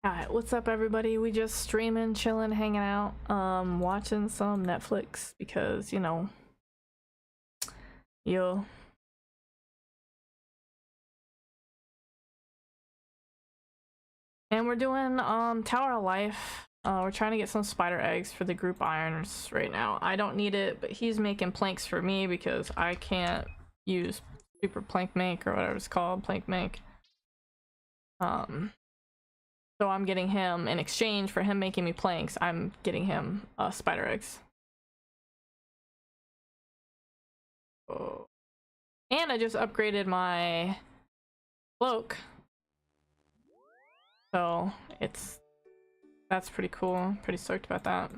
Alright, what's up everybody? We just streaming, chilling, hanging out, watching some Netflix because, you know, yo. And we're doing Tower of Life. We're trying to get some spider eggs for the group irons right now. I don't need it, but he's making planks for me because I can't use super plank make or whatever it's called, plank make. So I'm getting him, in exchange for him making me planks, I'm getting him spider eggs. Oh. And I just upgraded my cloak. So that's pretty cool. Pretty stoked about that.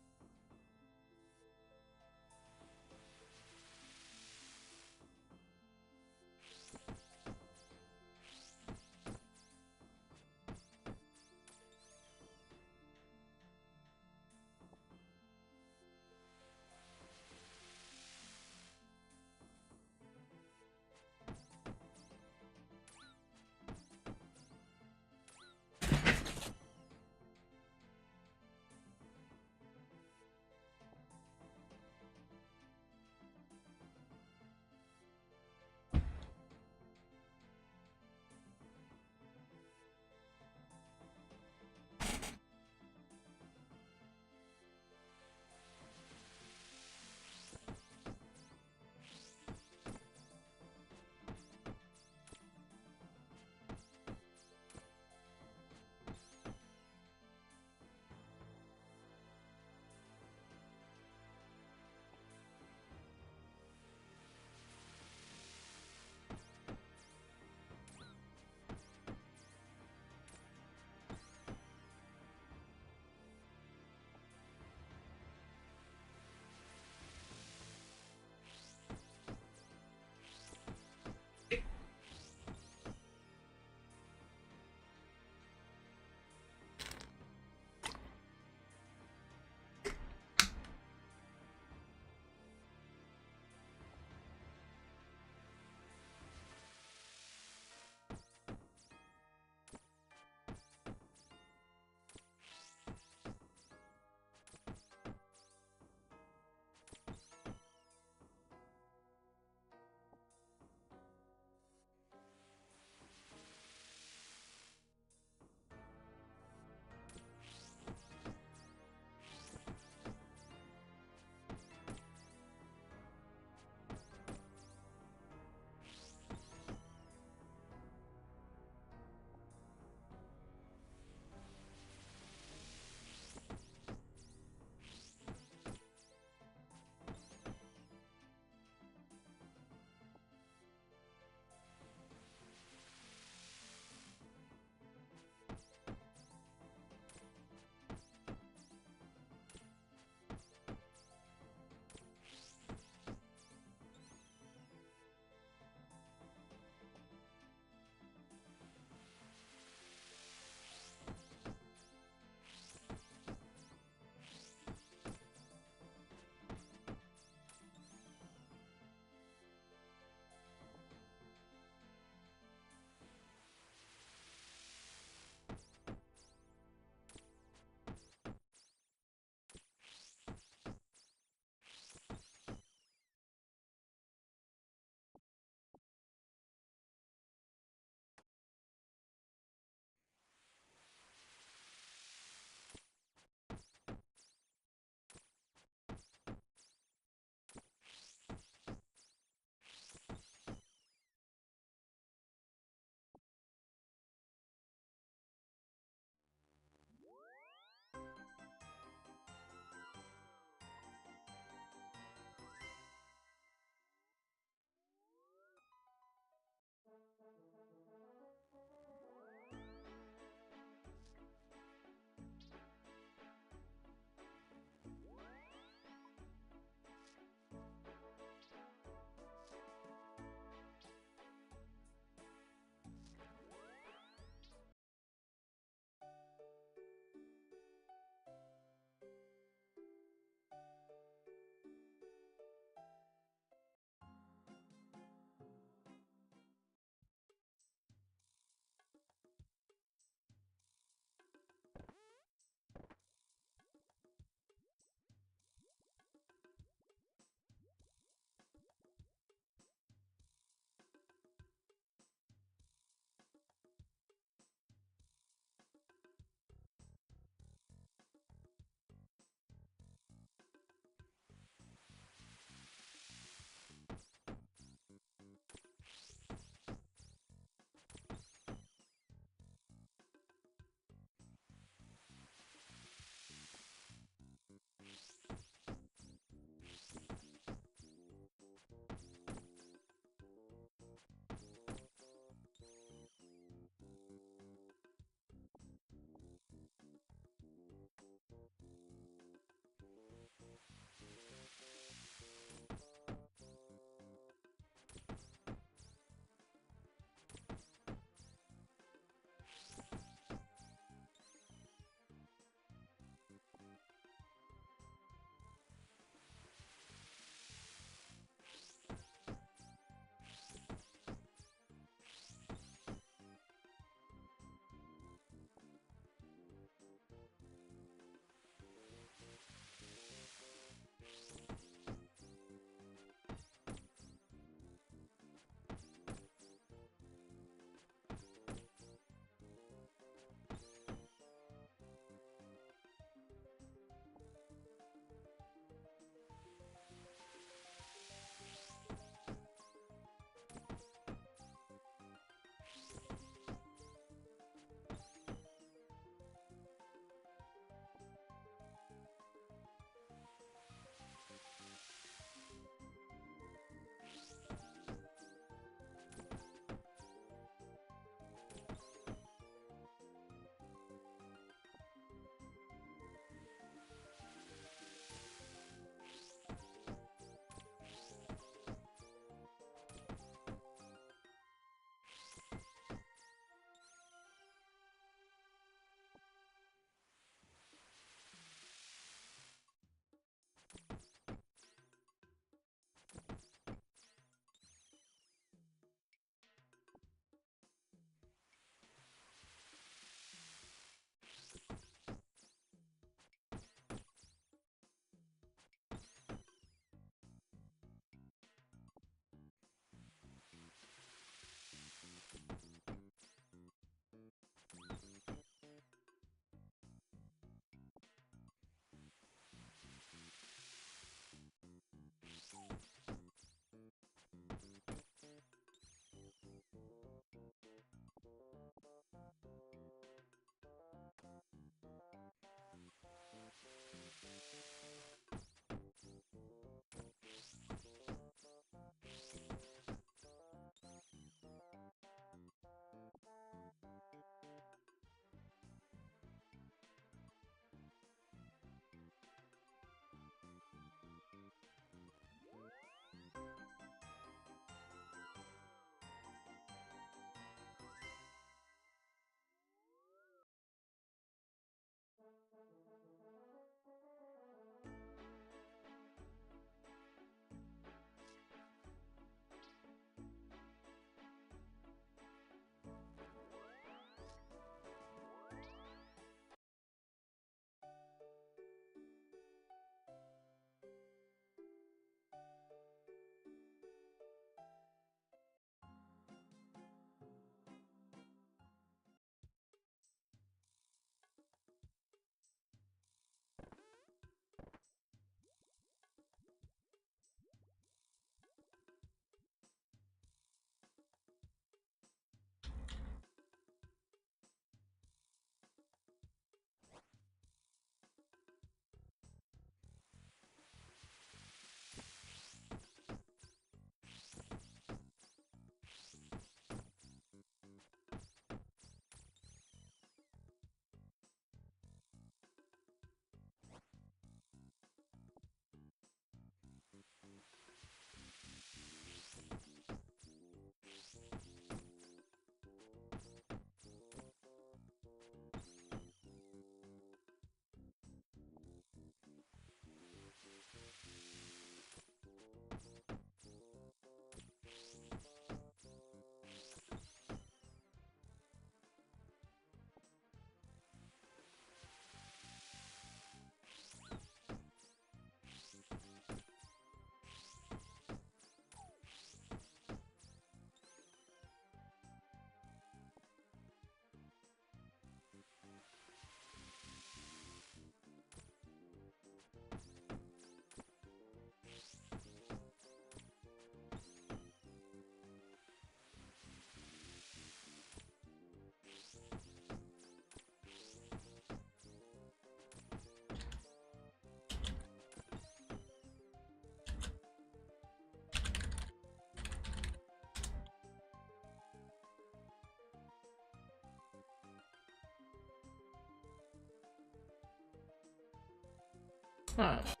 Alright.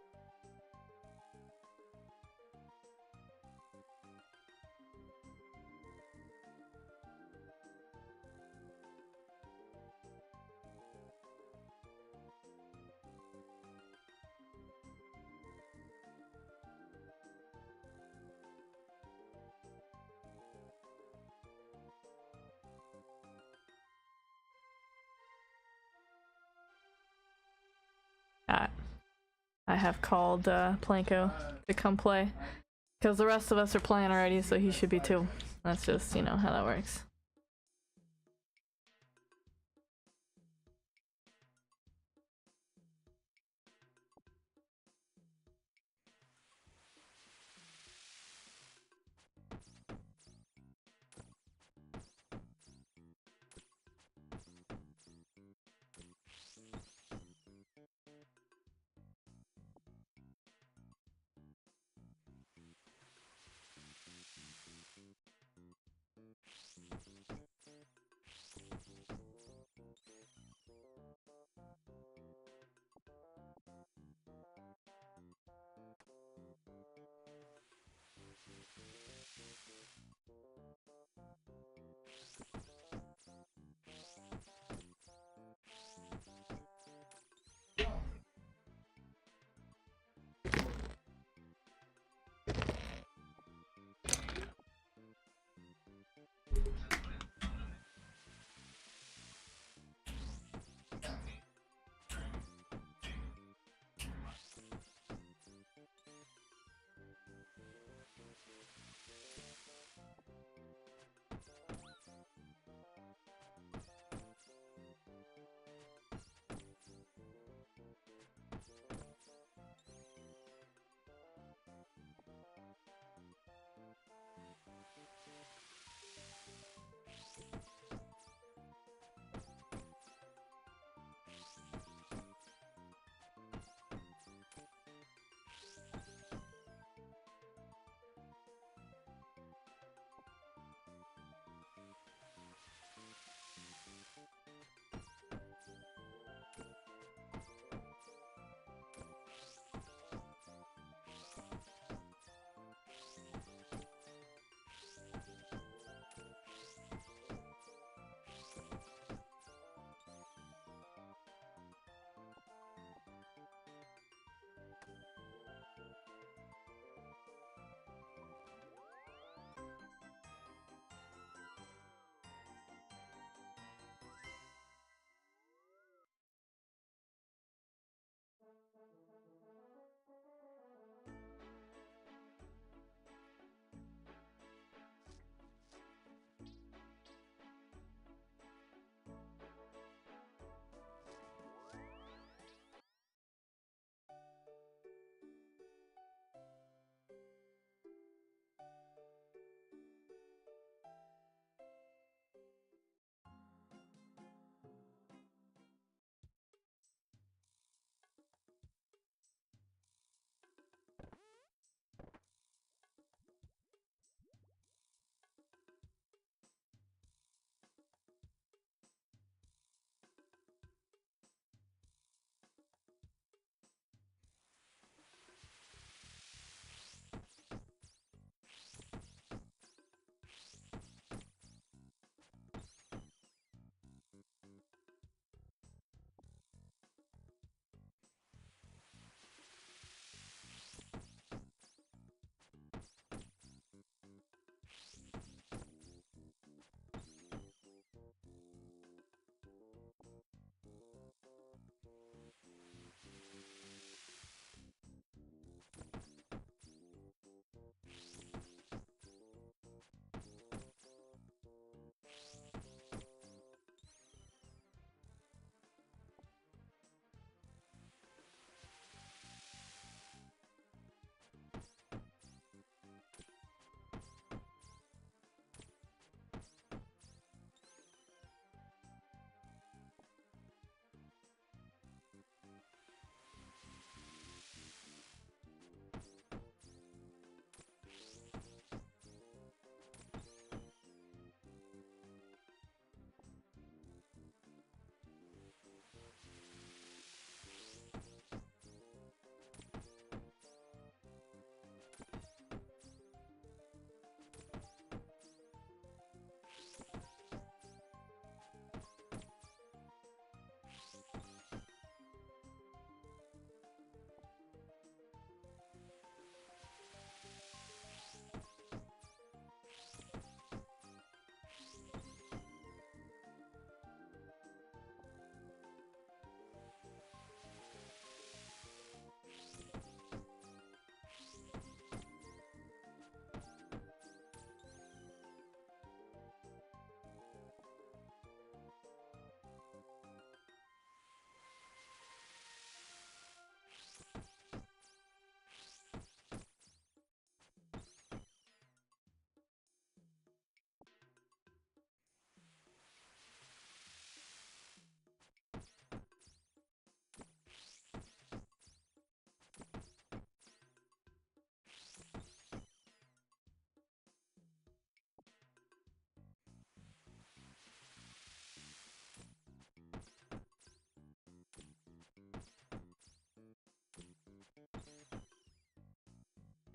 I have called Planko to come play. Because the rest of us are playing already, so he should be too. That's just, you know, how that works.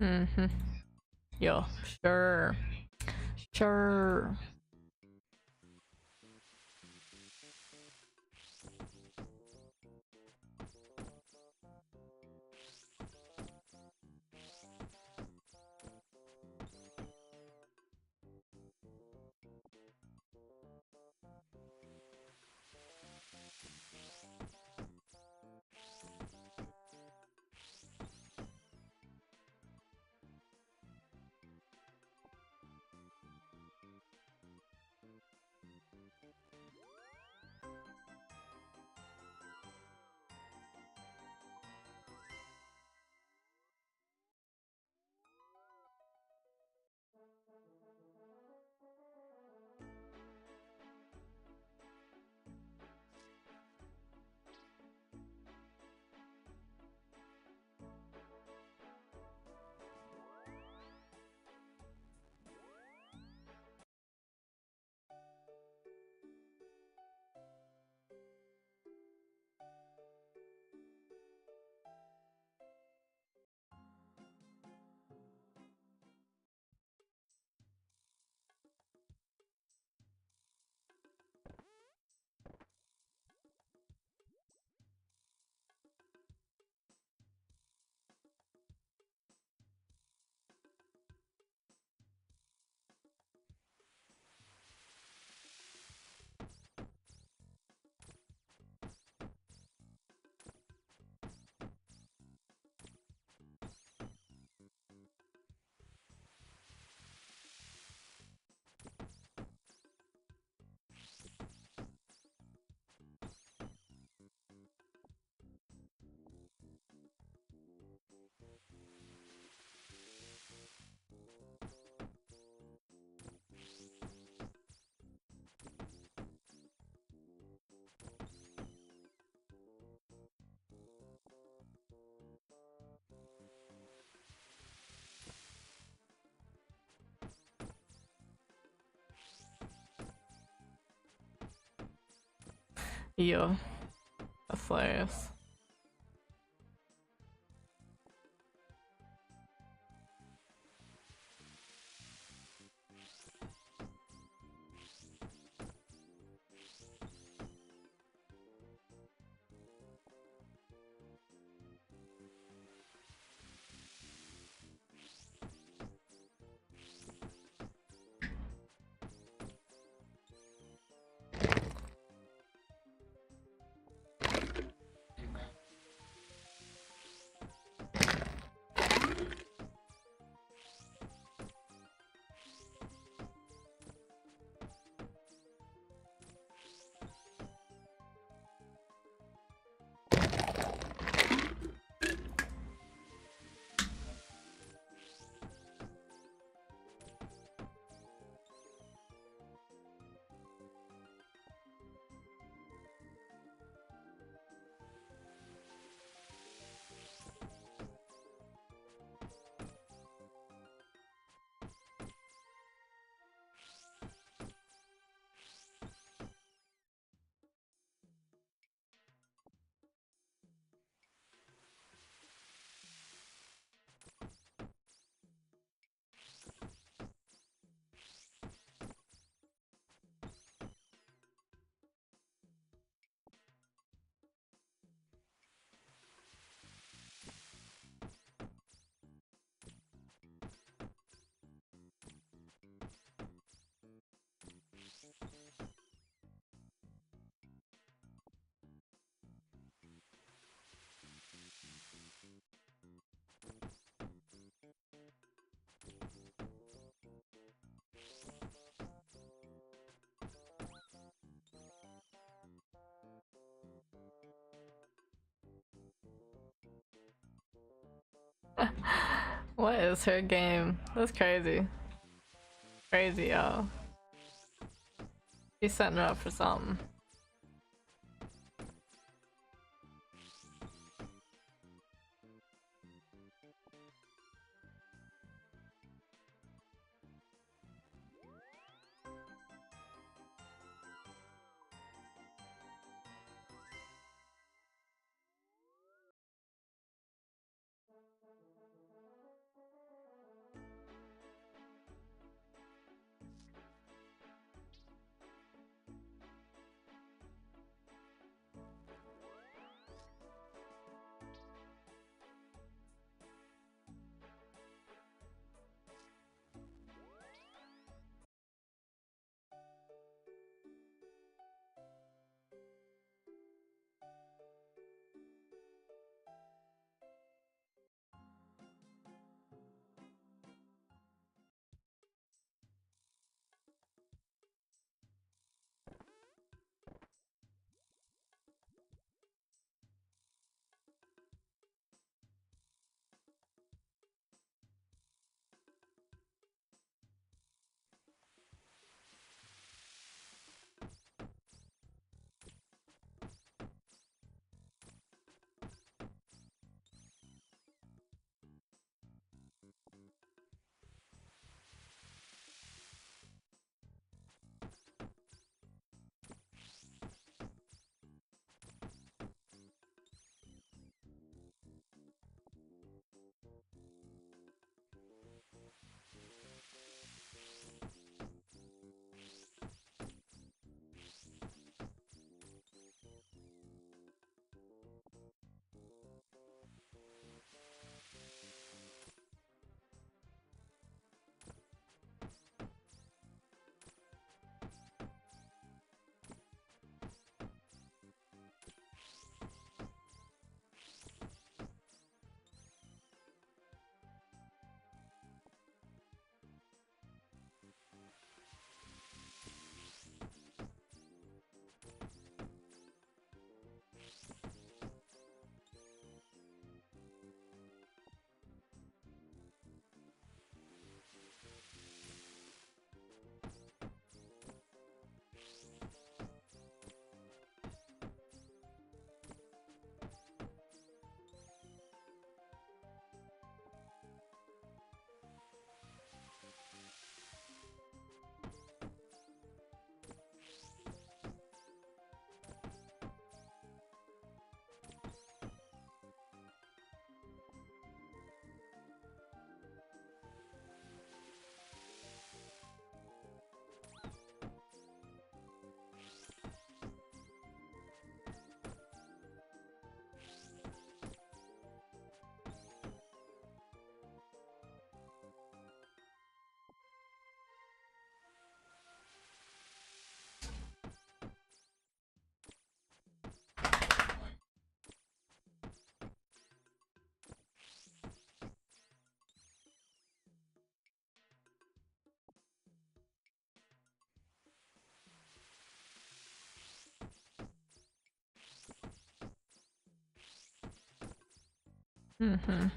Mm-hmm. Yeah, sure. Sure. Yeah. That's hilarious. What is her game? That's crazy. Crazy, y'all. He's setting her up for something. Mm-hmm.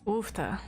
Oofta.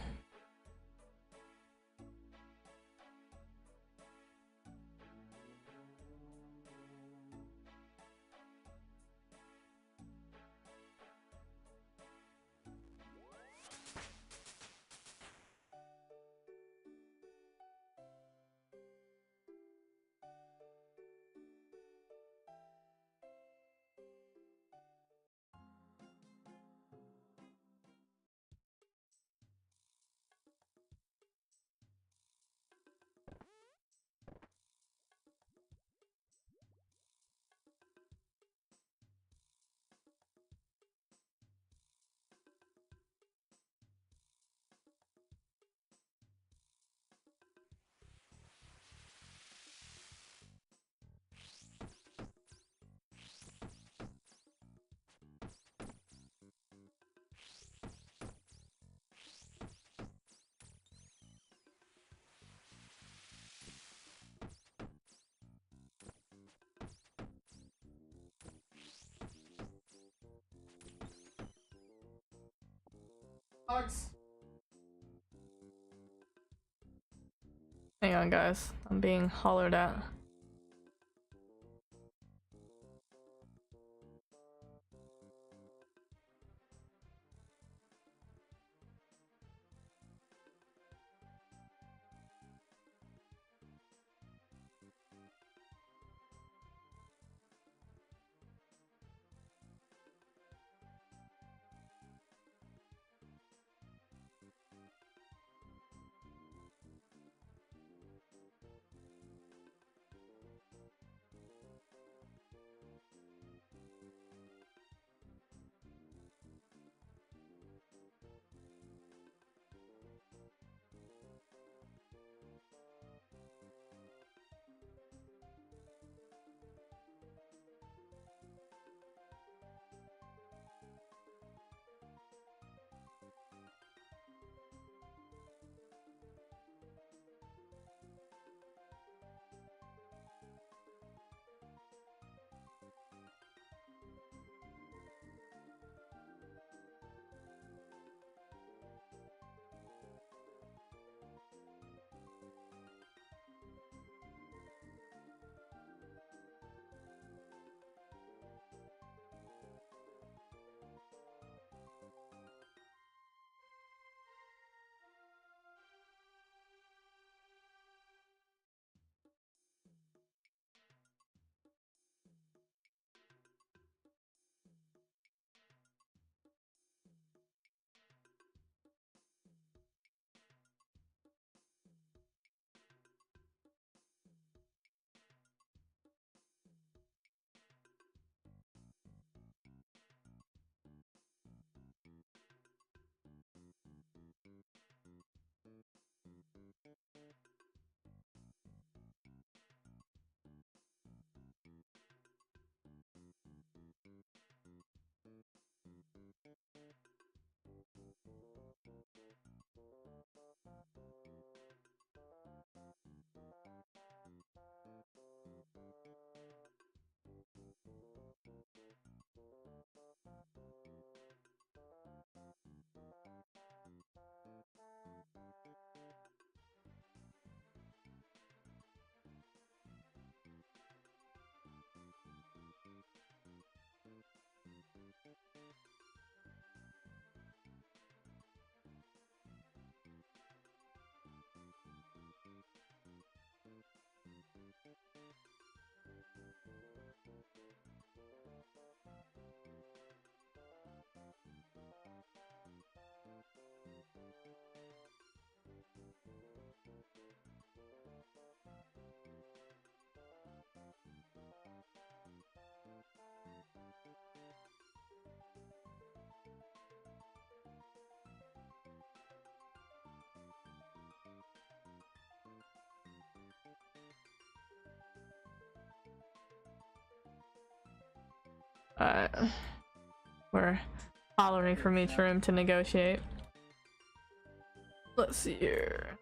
Foxx. Hang on, guys. I'm being hollered at. We're hollering from each room to negotiate. Let's see here.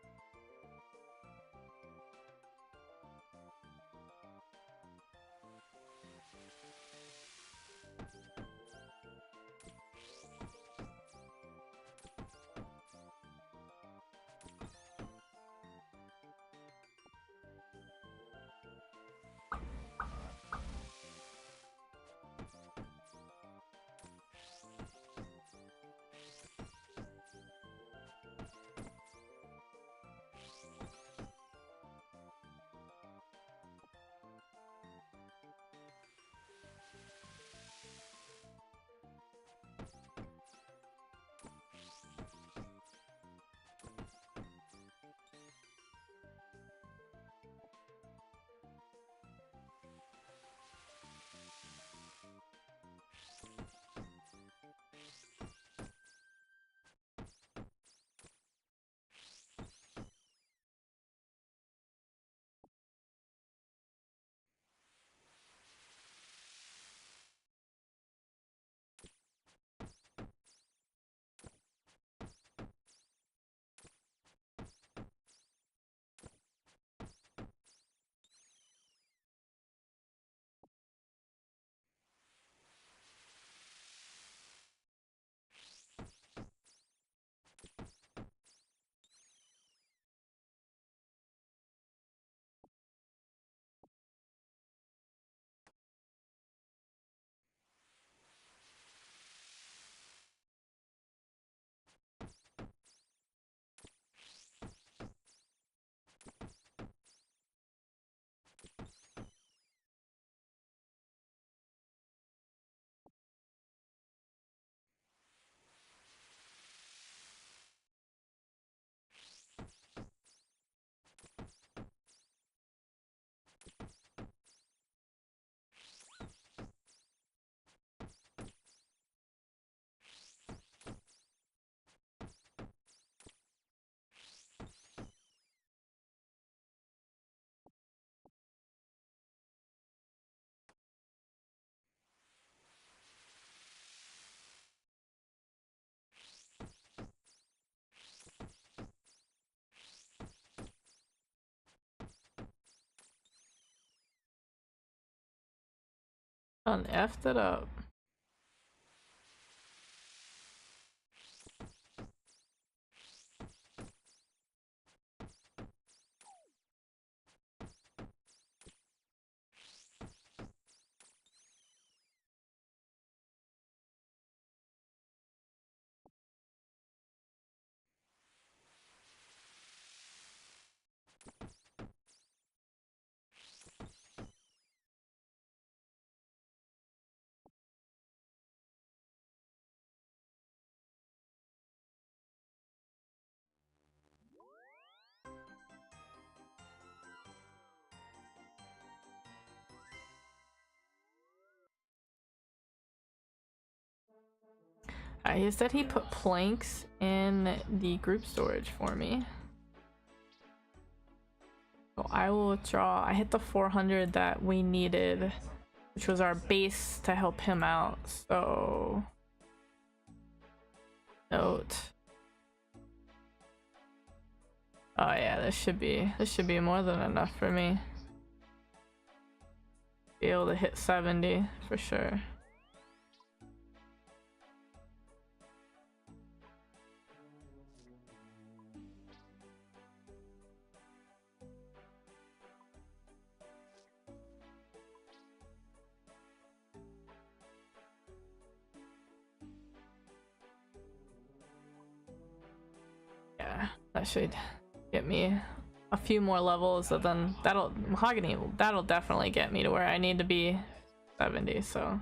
Done effed it up. He said he put planks in the group storage for me. So I will withdraw. I hit the 400 that we needed, which was our base to help him out. So note. Oh yeah, this should be more than enough for me. Be able to hit 70 for sure. Yeah, that should get me a few more levels, and then that'll definitely get me to where I need to be 70, so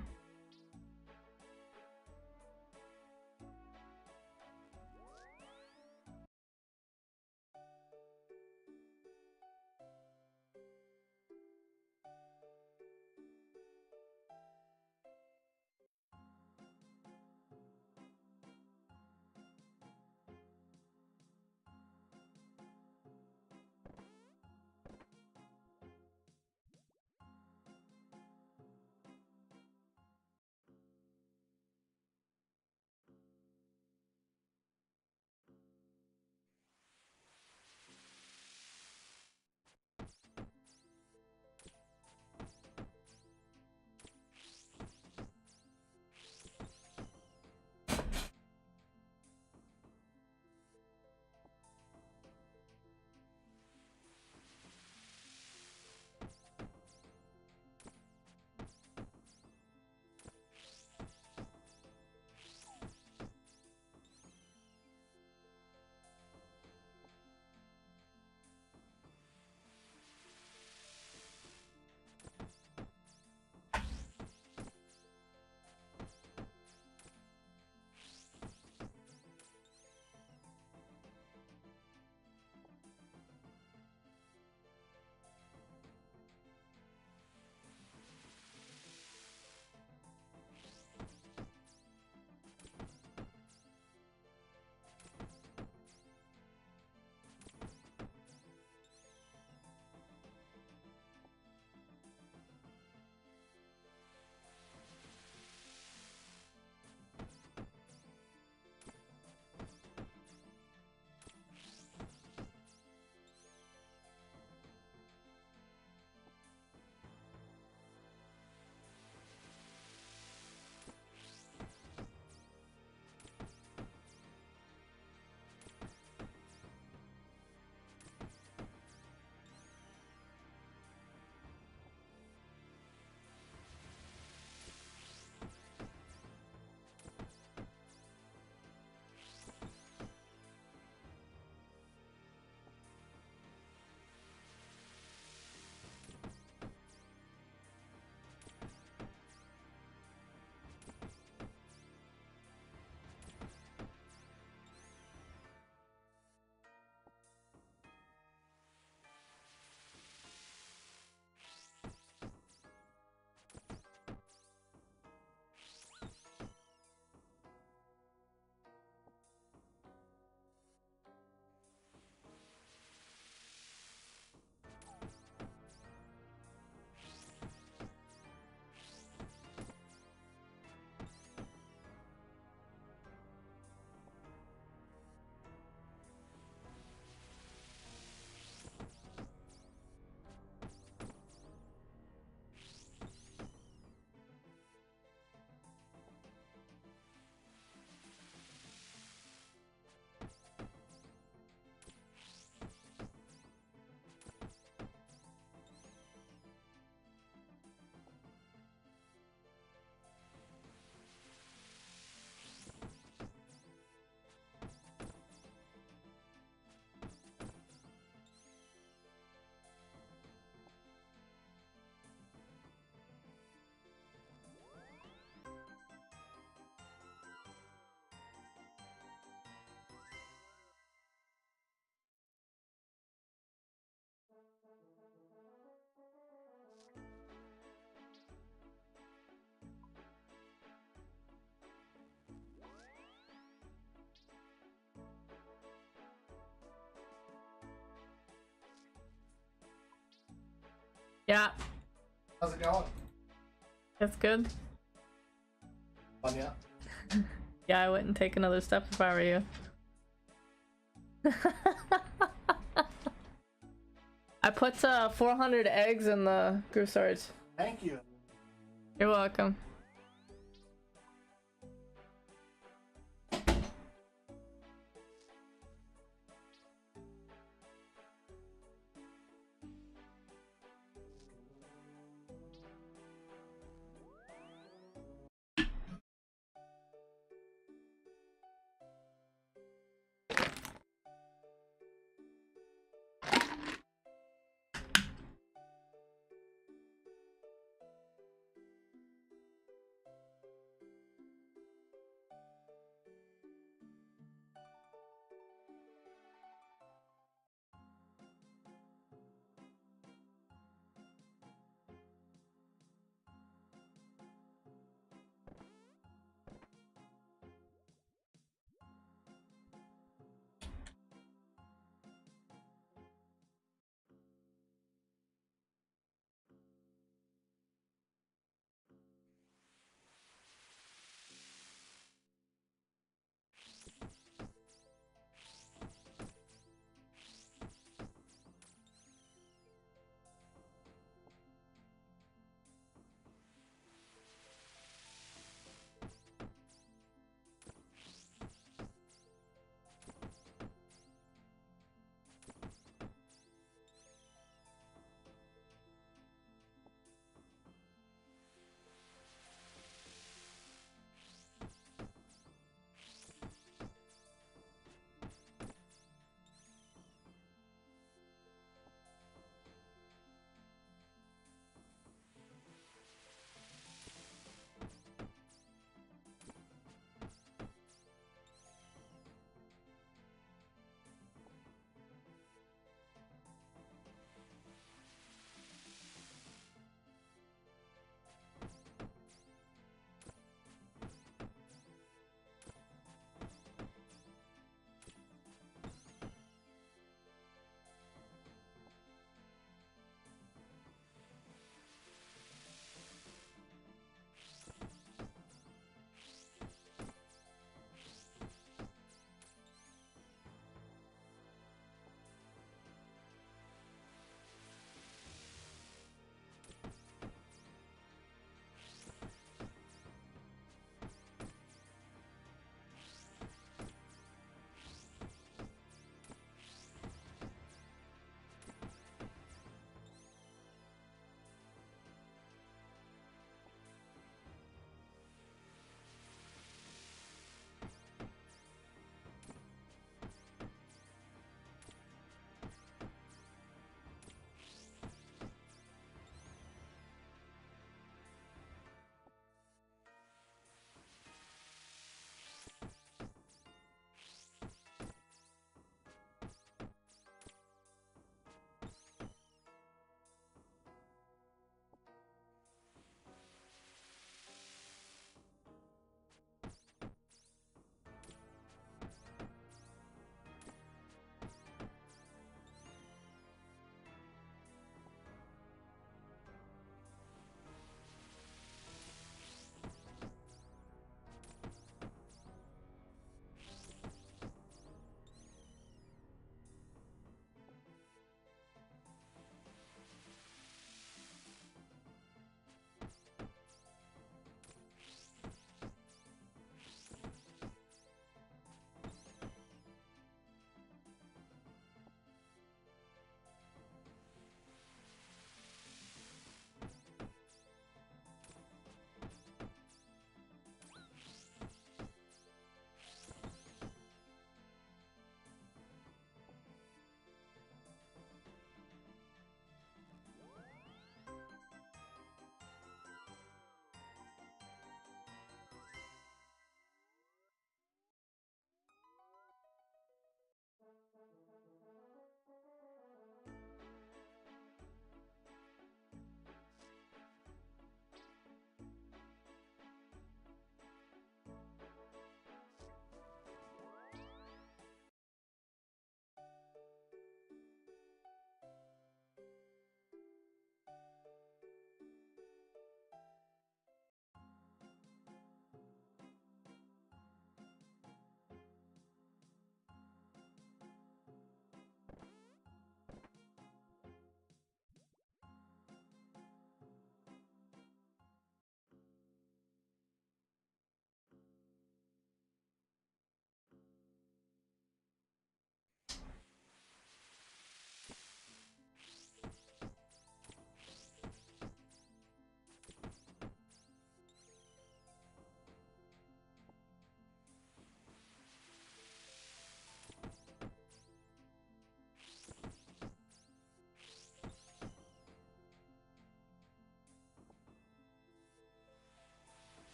Yeah. How's it going? That's good. Fun, yeah? Yeah, I wouldn't take another step if I were you. I put 400 eggs in the group storage. Thank you. You're welcome.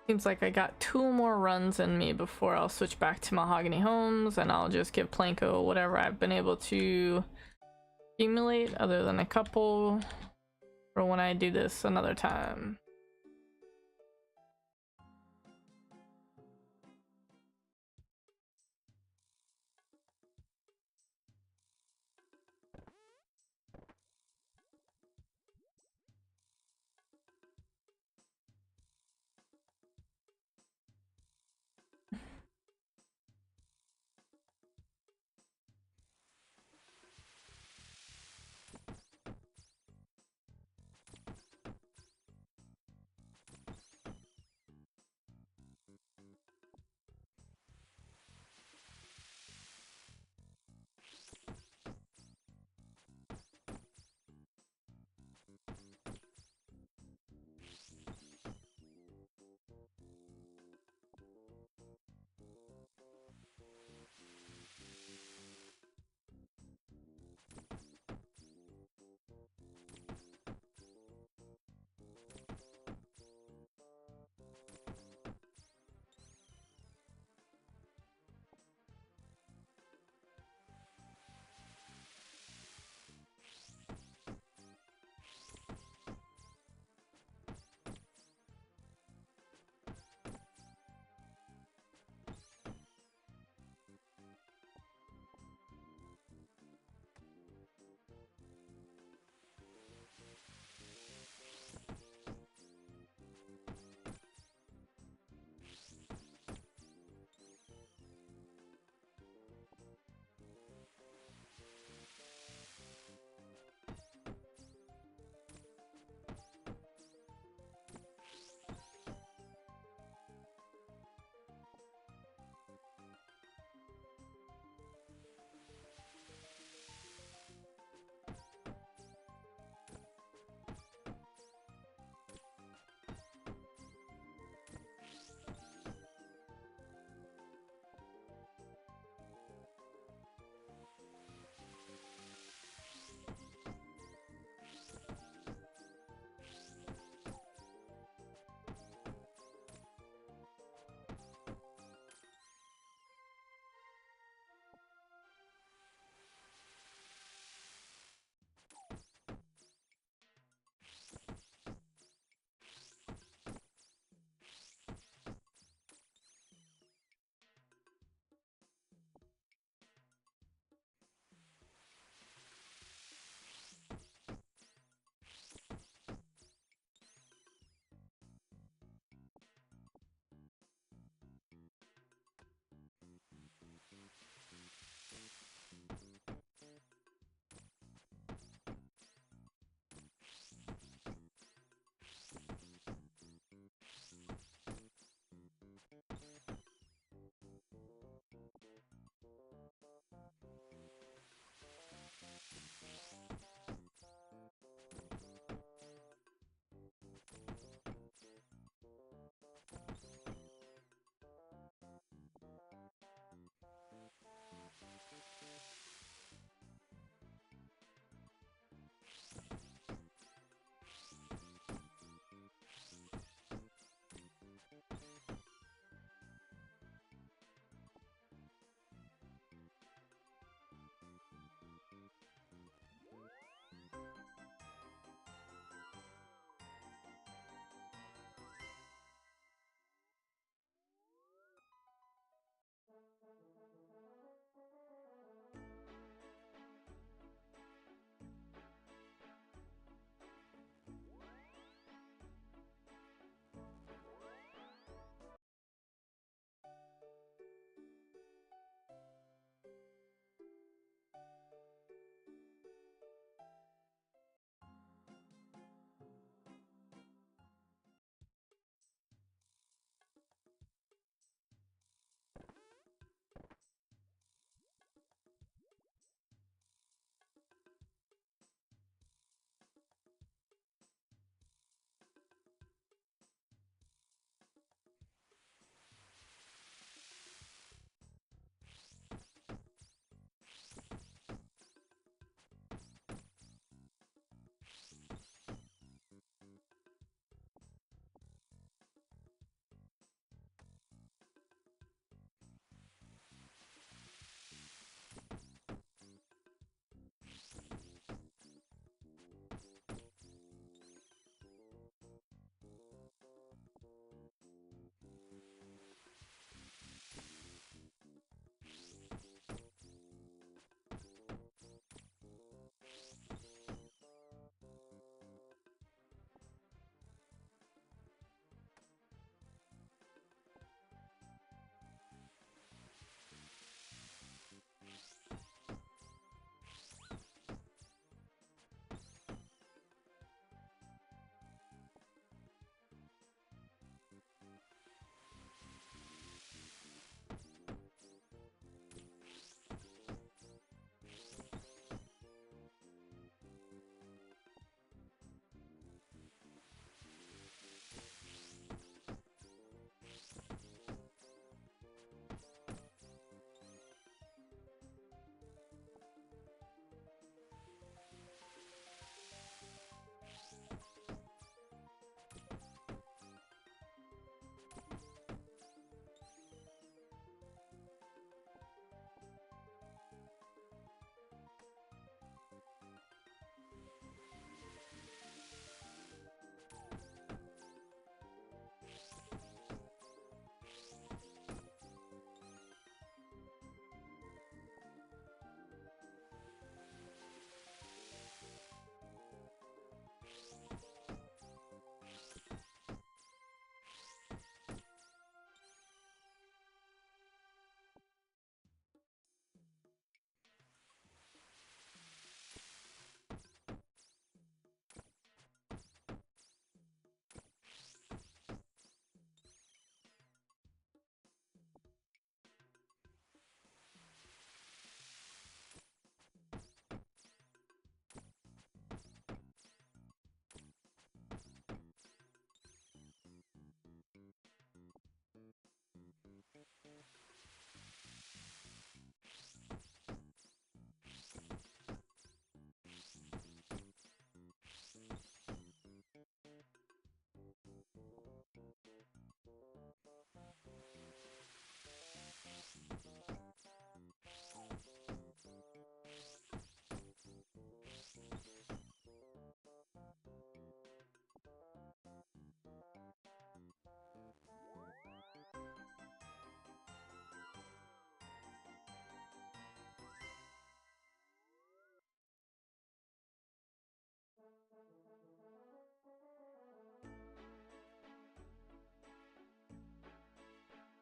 Seems like I got 2 more runs in me before I'll switch back to mahogany homes, and I'll just give Planko whatever I've been able to accumulate, other than a couple, for when I do this another time.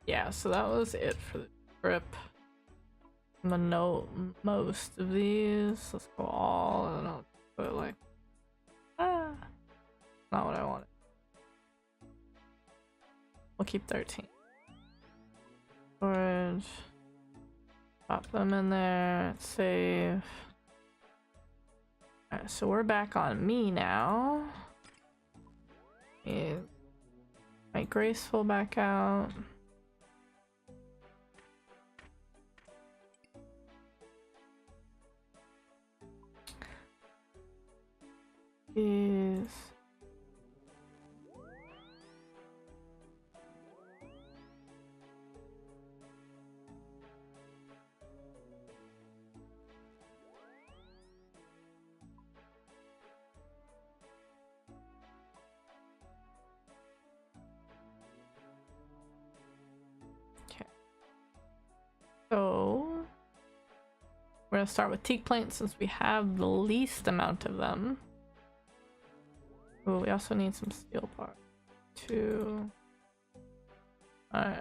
Yeah, so that was it for the trip. I'm gonna note most of these. Let's go all, and I'll put like, not what I wanted. We'll keep 13. Storage. Pop them in there. Save. Alright, so we're back on me now. Yeah. My graceful back out. Is so we're gonna start with teak plates since we have the least amount of them. Oh, we also need some steel parts too. Alright.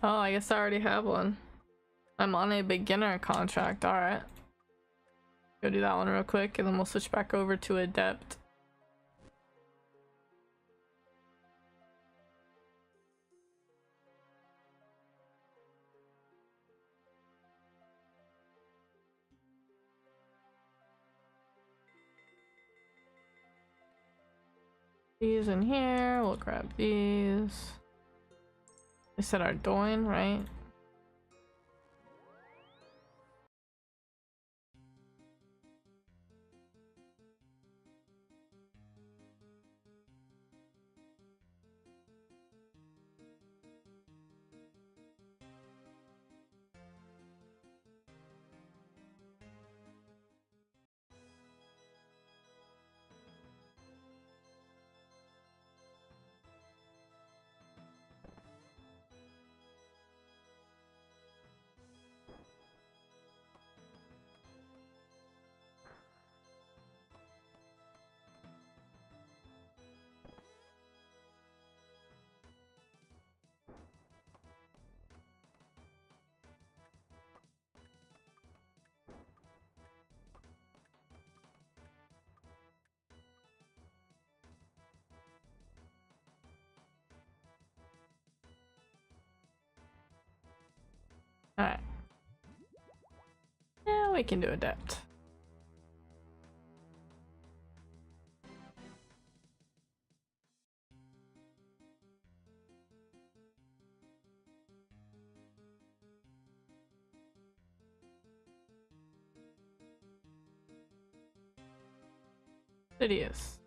Oh, I guess I already have one. I'm on a beginner contract, alright. Go do that one real quick and then we'll switch back over to adept. These in here, we'll grab these. We said our doin, right? Alright. Yeah, we can do adept. Hideous.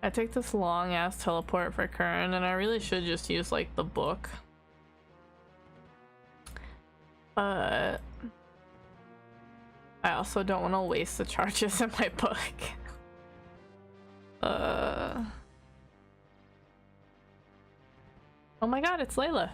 I take this long ass teleport for Kern and I really should just use like the book. But I also don't want to waste the charges in my book. Oh my god, it's Layla.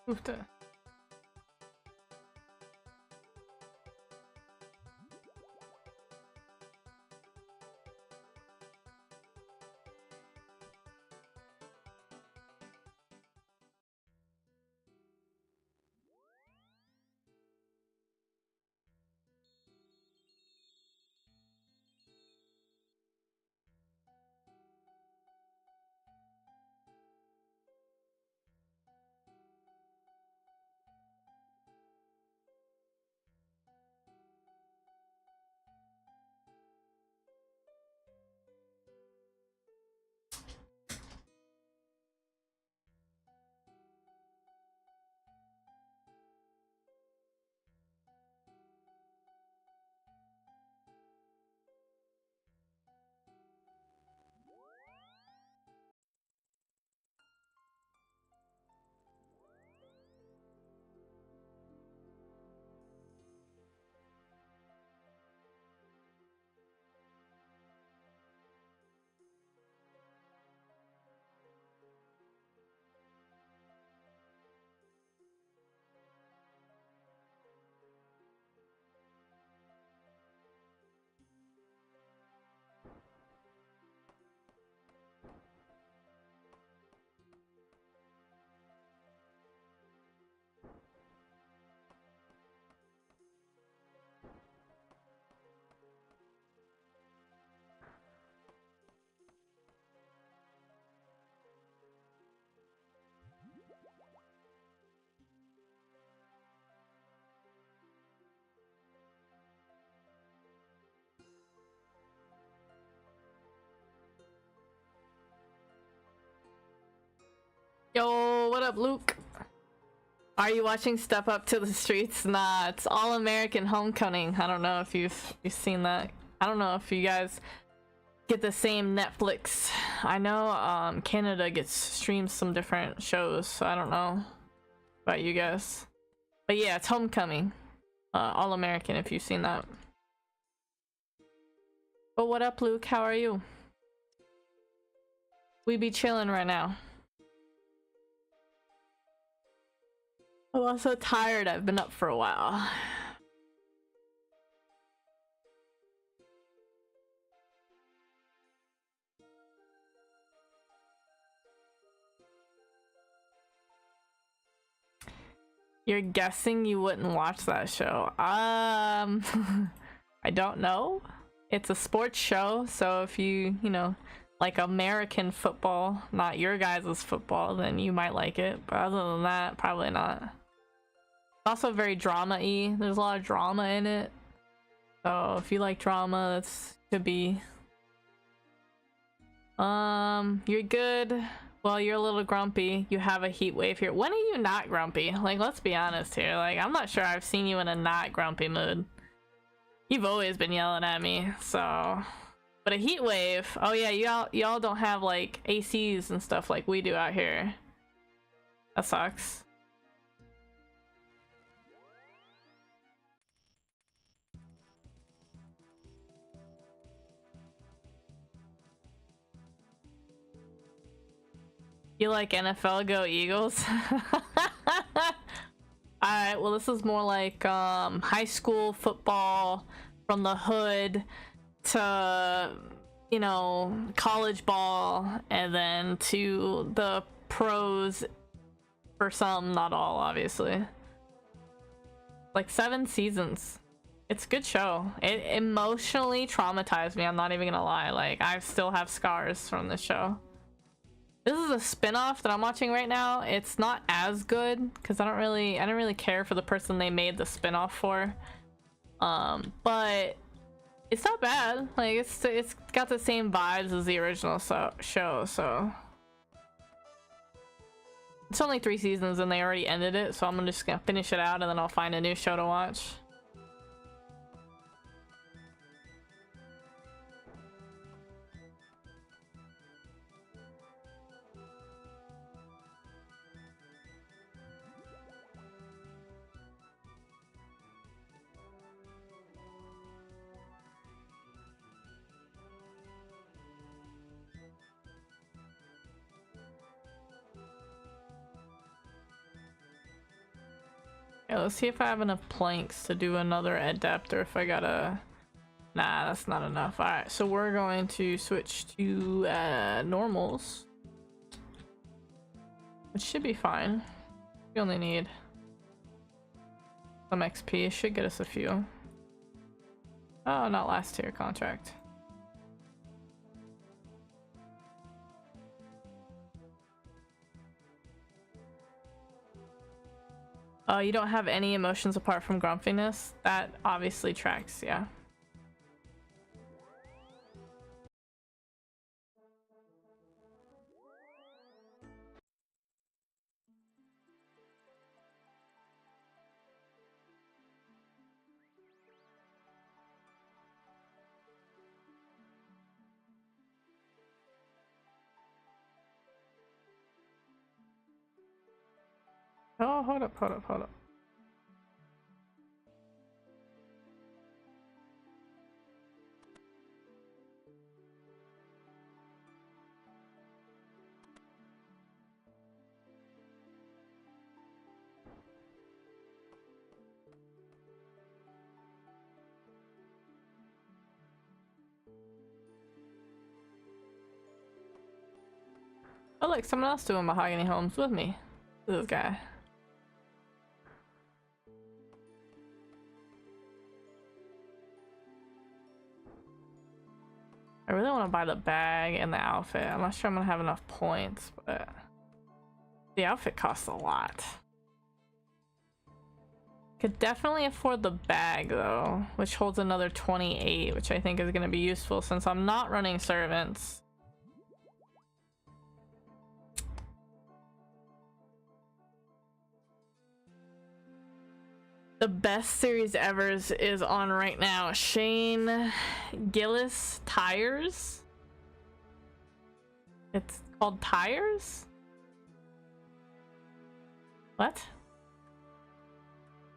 Move to. Yo, what up, Luke? Are you watching Step Up to the Streets? Nah, it's All American Homecoming. I don't know if you've seen that. I don't know if you guys get the same Netflix. I know Canada gets streams some different shows, so I don't know about you guys. But yeah, it's Homecoming. All American, if you've seen that. But what up, Luke? How are you? We be chilling right now. I'm also tired. I've been up for a while. You're guessing you wouldn't watch that show? I don't know. It's a sports show, so if you know, like American football, not your guys' football, then you might like it. But other than that, probably not. It's also very drama-y. There's a lot of drama in it. So if you like drama, that's could be. You're good. Well, you're a little grumpy. You have a heat wave here. When are you not grumpy? Like, let's be honest here. Like, I'm not sure I've seen you in a not grumpy mood. You've always been yelling at me, so. But a heat wave. Oh yeah, y'all don't have like ACs and stuff like we do out here. That sucks. You like NFL? Go Eagles. Alright, well this is more like high school football from the hood to, you know, college ball, and then to the pros for some, not all, obviously. Like 7 seasons. It's a good show. It emotionally traumatized me, I'm not even gonna lie. Like, I still have scars from this show. This is a spin-off that I'm watching right now. It's not as good because I don't really care for the person they made the spin-off for. But it's not bad. Like, it's got the same vibes as the original show, so it's only 3 seasons and they already ended it, so I'm just gonna finish it out and then I'll find a new show to watch. Yeah, let's see if I have enough planks to do another adept or if I gotta... Nah, that's not enough. Alright, so we're going to switch to normals. Which should be fine. We only need some XP. It should get us a few. Oh, not last tier contract. Oh, you don't have any emotions apart from grumpiness? That obviously tracks, yeah. Oh, hold up, hold up, hold up. Oh, look, someone else doing mahogany homes with me. This guy. I really want to buy the bag and the outfit. I'm not sure I'm gonna have enough points, but the outfit costs a lot. Could definitely afford the bag though, which holds another 28, which I think is gonna be useful since I'm not running servants. The best series ever is on right now. Shane Gillis Tires. It's called Tires? What? Is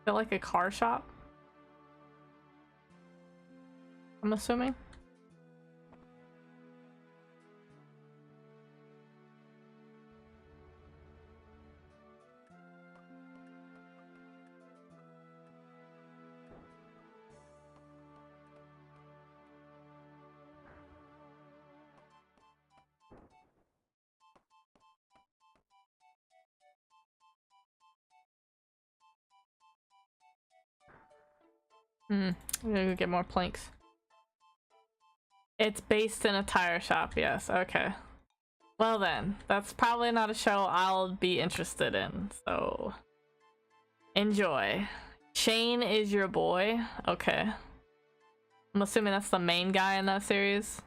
it like a car shop? I'm assuming. I'm gonna go get more planks. It's based in a tire shop, yes. Okay. Well then, that's probably not a show I'll be interested in, so enjoy. Shane is your boy. Okay. I'm assuming that's the main guy in that series.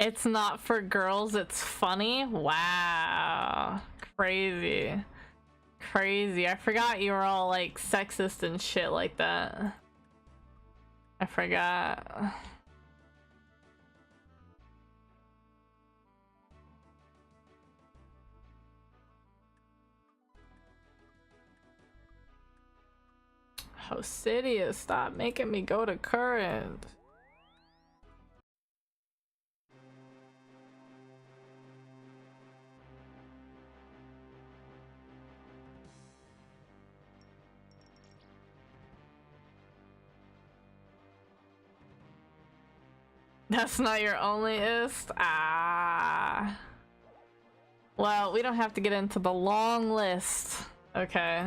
It's not for girls, it's funny? Wow. Crazy. Crazy. I forgot you were all like sexist and shit like that. I forgot. Hosidious, stop making me go to current. That's not your only ist? Ah. Well, we don't have to get into the long list. Okay.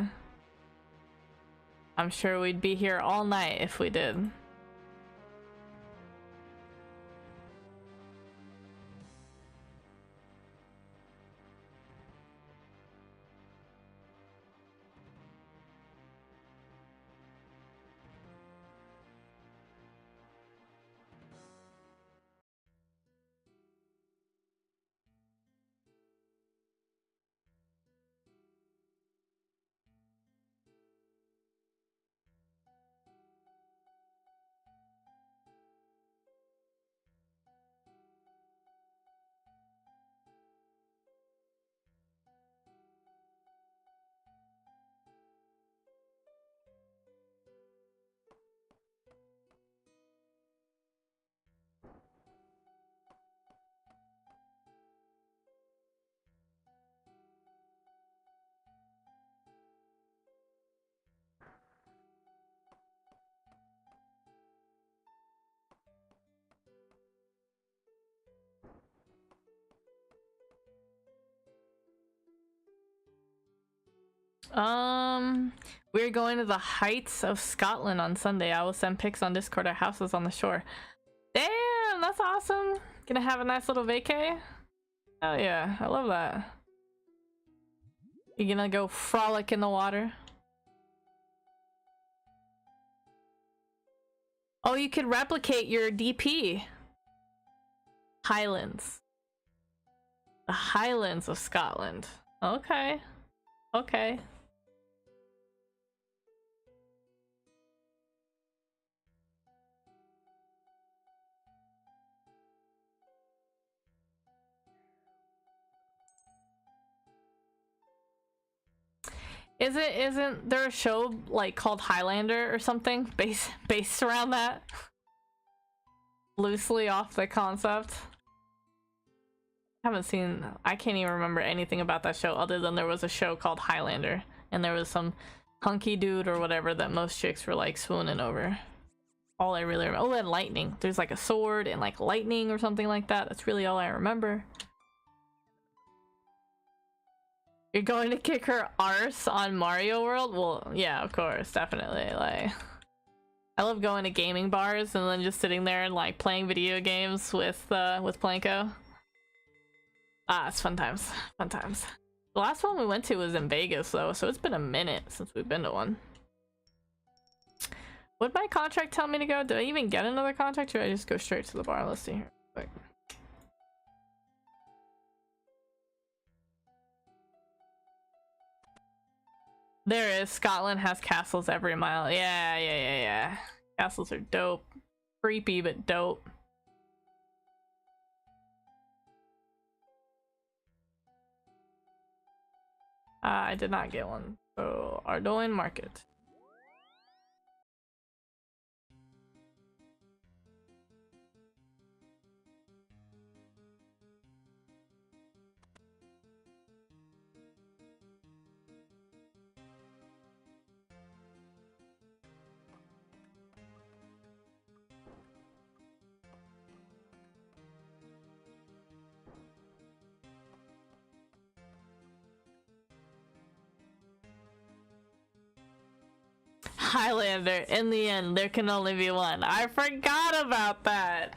I'm sure we'd be here all night if we did. We're going to the heights of Scotland on Sunday. I will send pics on Discord. Our house is on the shore. Damn, that's awesome. Gonna have a nice little vacay. Oh yeah, I love that. You're gonna go frolic in the water. Oh, you could replicate your DP. Highlands. The Highlands of Scotland. Okay. Okay. Isn't there a show like called Highlander or something based around that? Loosely off the concept. I can't even remember anything about that show other than there was a show called Highlander and there was some hunky dude or whatever that most chicks were like swooning over. All I really remember. Oh, and lightning. There's like a sword and like lightning or something like that. That's really all I remember. You're going to kick her arse on Mario World? Well, yeah, of course, definitely. Like, I love going to gaming bars and then just sitting there and like playing video games with Planko. Ah, it's fun times. Fun times. The last one we went to was in Vegas though, so it's been a minute since we've been to one. Would my contract tell me to go? Did I even get another contract or did I just go straight to the bar? Let's see here. Quick. There is. Scotland has castles every mile. Yeah. Castles are dope. Creepy, but dope. I did not get one. So, Ardoin Market. Highlander, in the end, there can only be one. I forgot about that.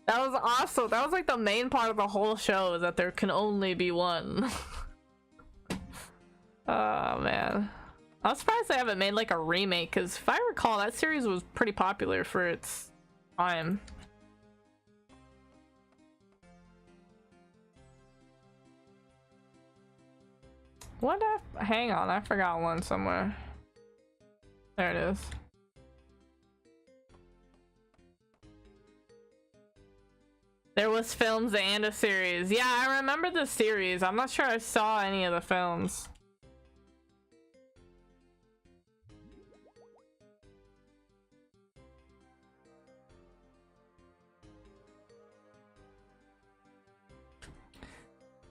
That was awesome. That was like the main part of the whole show, is that there can only be one. Oh man. I'm surprised they haven't made like a remake, because if I recall, that series was pretty popular for its time. Hang on, I forgot one somewhere. There it is. There was films and a series. Yeah, I remember the series. I'm not sure I saw any of the films.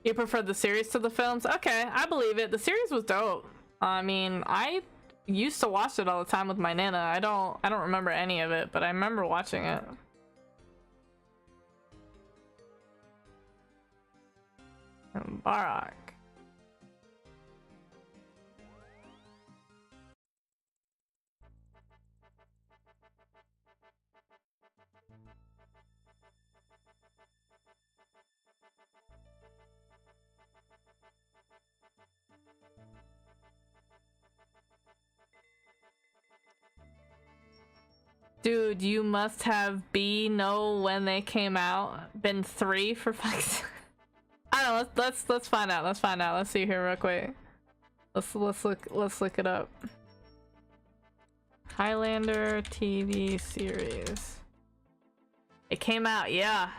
You prefer the series to the films? Okay, I believe it. The series was dope. I mean, I used to watch it all the time with my nana. I don't remember any of it, but I remember watching it. Barak. Dude, you must have know when they came out. Been 3 for fuck's sake. I don't know, let's find out. Let's find out. Let's see here real quick. Let's look it up. Highlander TV series. It came out, yeah,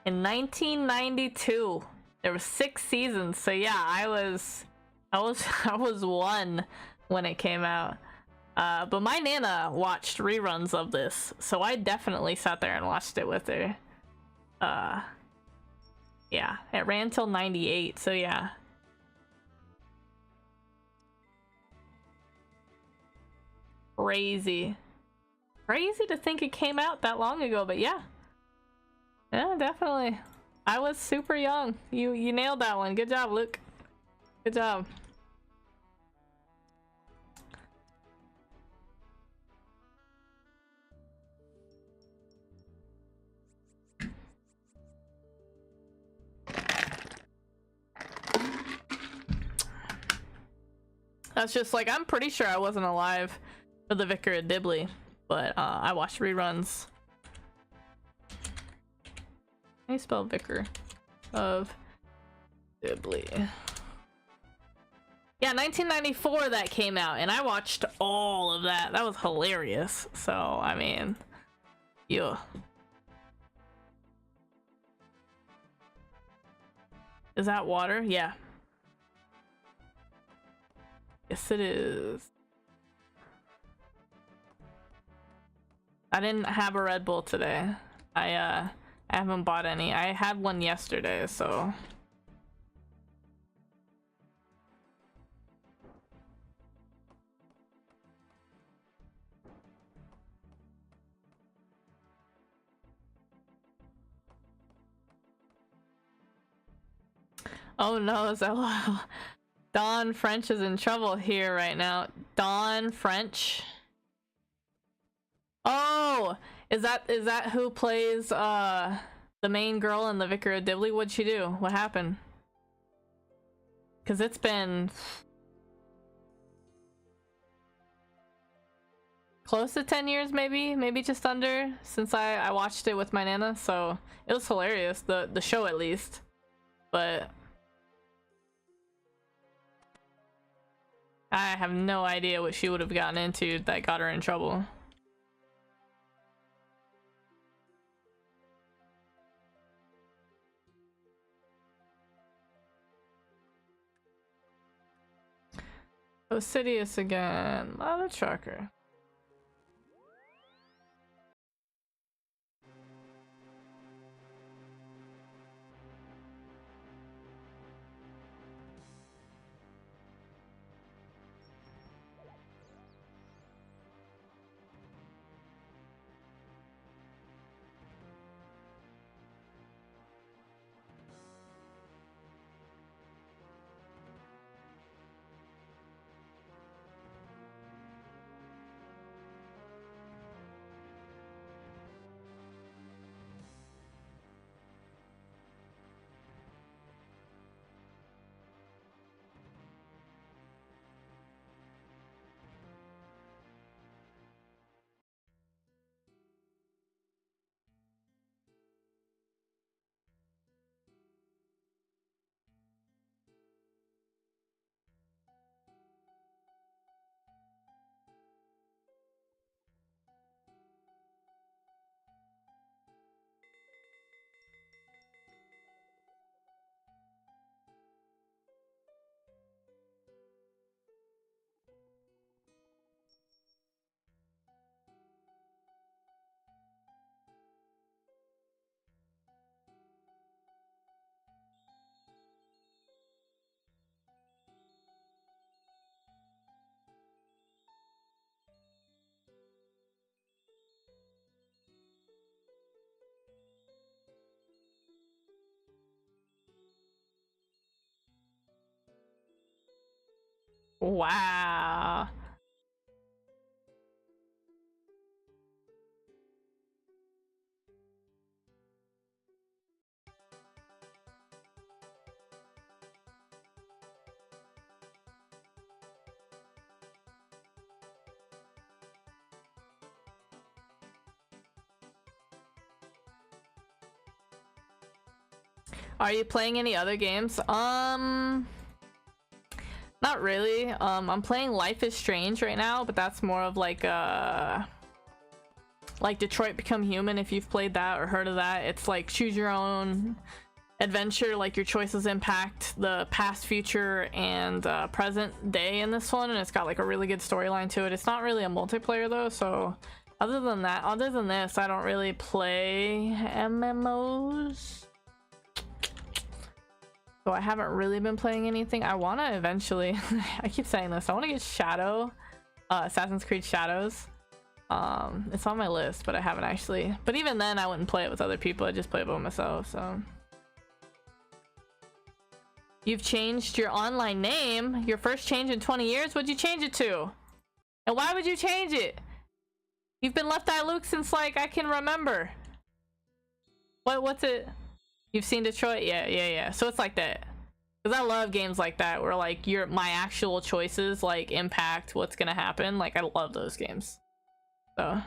in 1992. There were 6 seasons, so yeah, I was 1 when it came out. But my nana watched reruns of this, so I definitely sat there and watched it with her. Yeah, it ran till 98, so yeah. Crazy to think it came out that long ago, but yeah. Yeah, definitely. I was super young. You nailed that one. Good job, Luke. Good job. That's just like, I'm pretty sure I wasn't alive for the Vicar of Dibley, but I watched reruns. How do you spell Vicar of Dibley? Yeah, 1994 that came out, and I watched all of that. That was hilarious. So, I mean, yeah. Is that water? Yeah. Yes, it is. I didn't have a Red Bull today. I haven't bought any. I had one yesterday, so. Oh no, Zella. Don French is in trouble here right now. Don French. Oh, is that who plays the main girl in the Vicar of Dibley? What'd she do? What happened? Cause it's been close to 10 years, maybe just under, since I watched it with my nana. So it was hilarious, the show at least. But I have no idea what she would have gotten into that got her in trouble. Osidious again. Mother trucker. Wow. Are you playing any other games? Not really. I'm playing Life is Strange right now, but that's more of like Detroit Become Human, if you've played that or heard of that. It's like choose your own adventure, like your choices impact the past, future, and present day in this one, and it's got like a really good storyline to it. It's not really a multiplayer though, so other than this, I don't really play MMOs. So I haven't really been playing anything. I want to eventually, I keep saying this, I want to get Shadow, Assassin's Creed Shadows. It's on my list, but I haven't actually. But even then, I wouldn't play it with other people. I just play it by myself, so. You've changed your online name. Your first change in 20 years? What'd you change it to? And why would you change it? You've been Left Eye Luke since, like, I can remember. What's it? You've seen Detroit? Yeah. So it's like that. Because I love games like that where like my actual choices like impact what's gonna happen. Like I love those games. So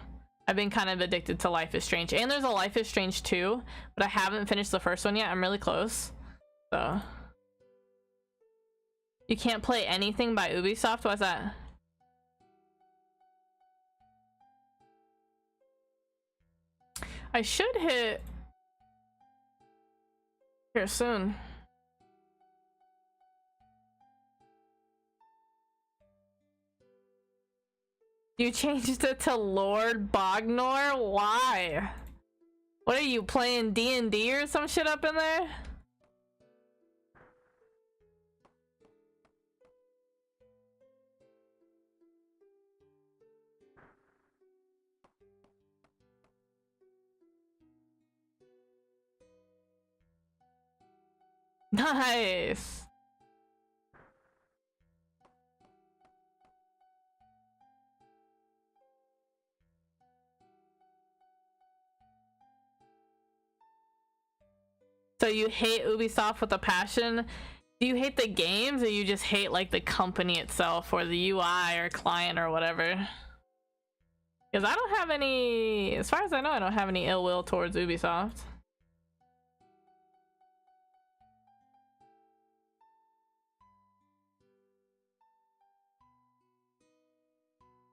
I've been kind of addicted to Life is Strange. And there's a Life is Strange 2, but I haven't finished the first one yet. I'm really close. So you can't play anything by Ubisoft? Why's that? I should hit here soon. You changed it to Lord Bognor? Why? What are you playing, D&D or some shit up in there? Nice. So you hate Ubisoft with a passion? Do you hate the games, or you just hate like the company itself or the UI or client or whatever? Because I don't have any, as far as I know, I don't have any ill will towards Ubisoft.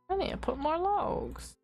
I need to put more logs.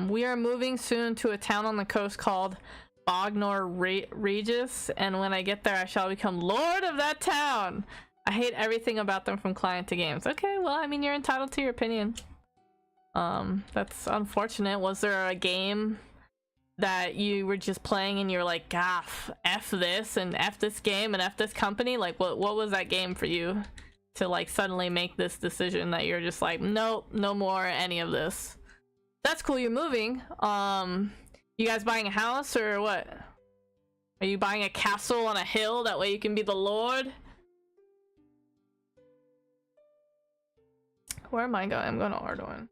We are moving soon to a town on the coast called Bognor Regis, and when I get there, I shall become lord of that town. I hate everything about them from client to games. Okay, well, I mean, you're entitled to your opinion. That's unfortunate. Was there a game that you were just playing and you're like, ah, F this and F this game and F this company? Like, what was that game for you to like suddenly make this decision that you're just like, nope, no more any of this? That's cool, you're moving. You guys buying a house or what? Are you buying a castle on a hill? That way you can be the lord? Where am I going? I'm going to Ardoin.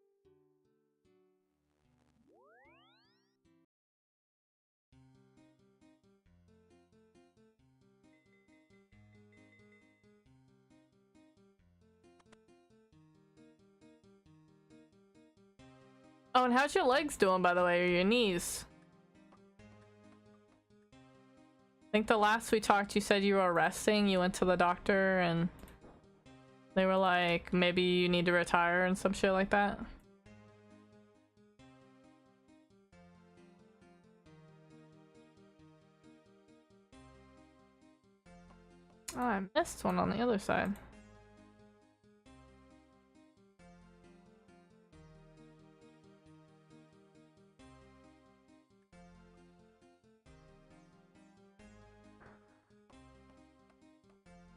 Oh, and how's your legs doing, by the way, or your knees? I think the last we talked, you said you were resting. You went to the doctor and they were like, maybe you need to retire and some shit like that. Oh, I missed one on the other side.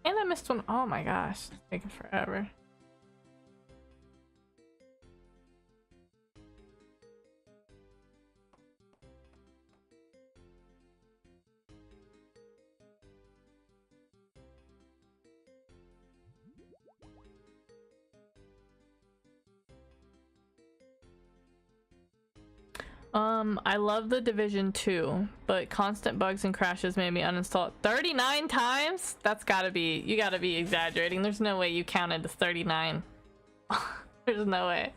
And I missed one. Oh my gosh, it's taking forever. I love the Division 2, but constant bugs and crashes made me uninstall it 39 times? That's gotta be, you gotta be exaggerating. There's no way you counted to 39. There's no way.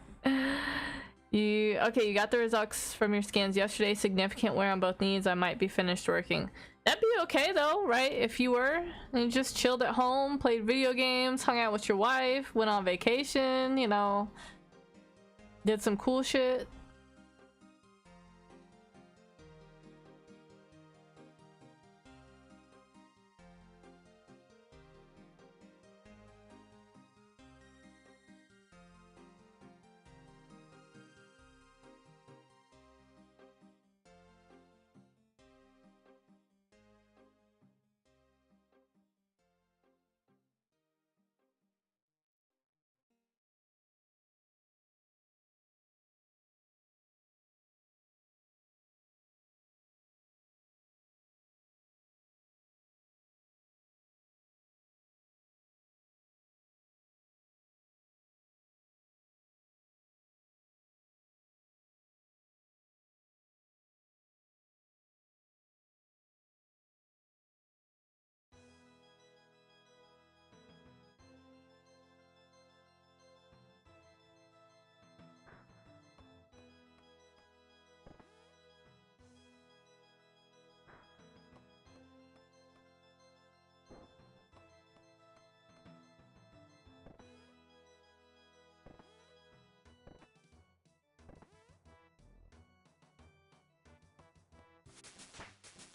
Okay, you got the results from your scans yesterday. Significant wear on both knees. I might be finished working. That'd be okay though, right? If you were, and you just chilled at home, played video games, hung out with your wife, went on vacation, you know, did some cool shit.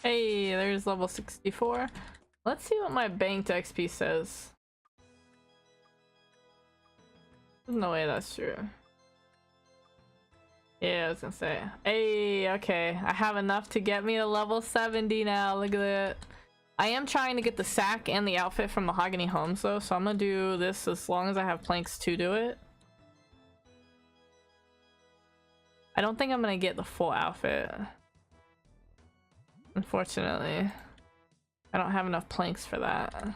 Hey, there's level 64. Let's see what my banked XP says. There's no way that's true. Yeah, I was gonna say. Hey, okay. I have enough to get me to level 70 now. Look at that. I am trying to get the sack and the outfit from Mahogany Homes though, so I'm gonna do this as long as I have planks to do it. I don't think I'm gonna get the full outfit. Unfortunately. I don't have enough planks for that.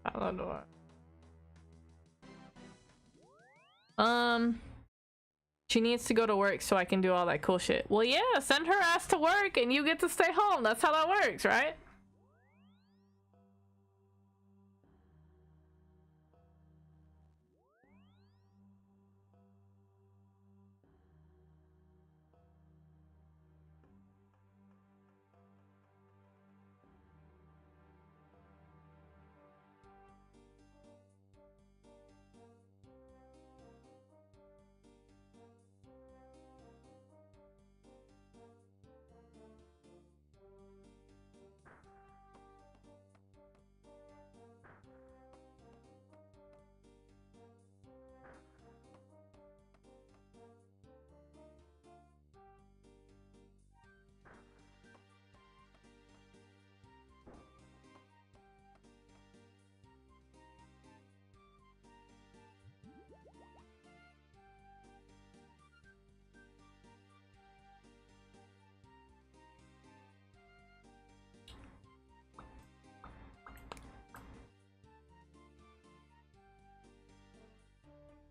Hello door. She needs to go to work so I can do all that cool shit. Well, yeah, send her ass to work and you get to stay home. That's how that works, right?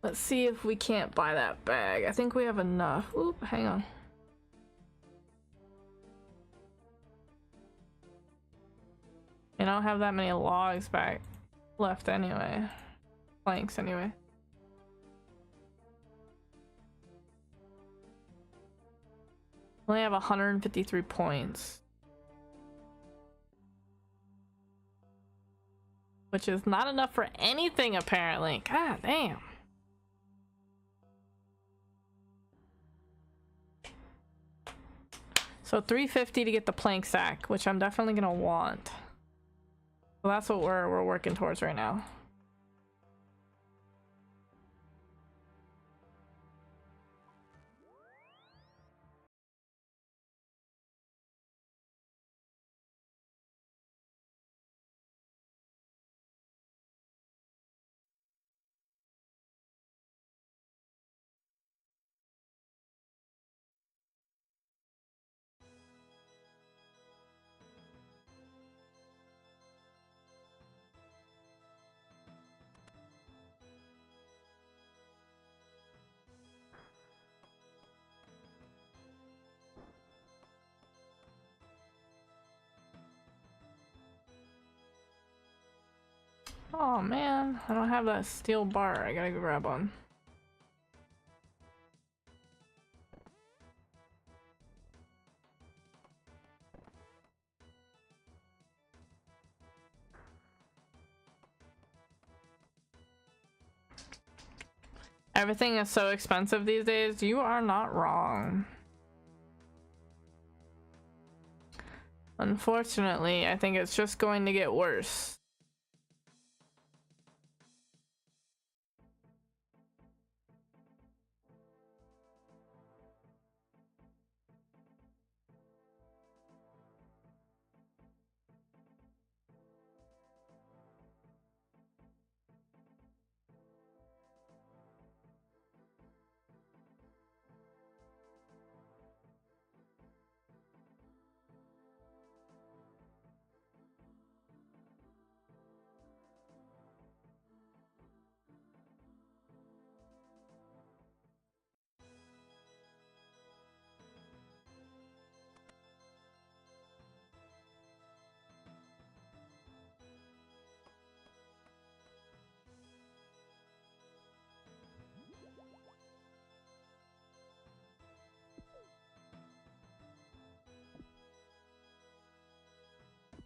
Let's see if we can't buy that bag. I think we have enough. Oop, hang on. I don't have that many logs back left anyway. Planks anyway. Only have 153 points. Which is not enough for anything apparently. God damn. So 350 to get the plank sack, which I'm definitely gonna want. So that's what we're working towards right now. Oh man, I don't have that steel bar. I gotta go grab one. Everything is so expensive these days. You are not wrong. Unfortunately, I think it's just going to get worse.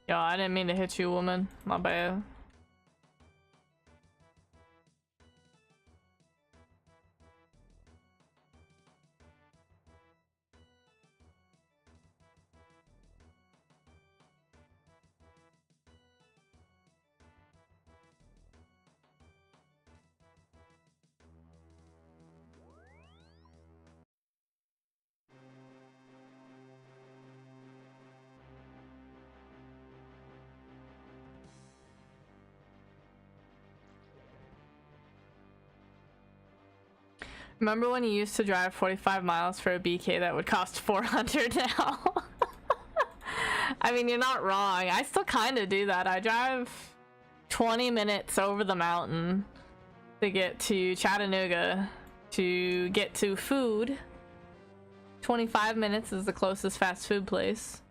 Yo, I didn't mean to hit you, woman. My bad. Remember when you used to drive 45 miles for a BK that would cost 400 now? I mean, you're not wrong. I still kind of do that. I drive 20 minutes over the mountain to get to Chattanooga to get to food. 25 minutes is the closest fast food place.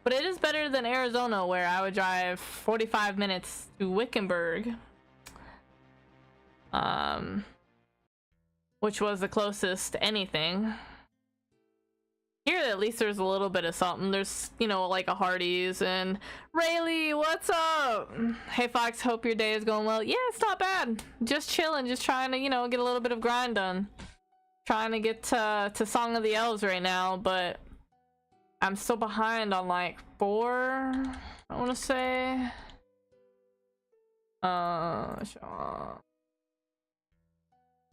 But it is better than Arizona, where I would drive 45 minutes to Wickenburg. Which was the closest to anything. Here, at least there's a little bit of something. There's, you know, like a Hardee's and Rayleigh, what's up? Hey, Fox, hope your day is going well. Yeah, it's not bad. Just chilling, just trying to, you know, get a little bit of grind done. Trying to get to Song of the Elves right now, but I'm still behind on like 4, I want to say.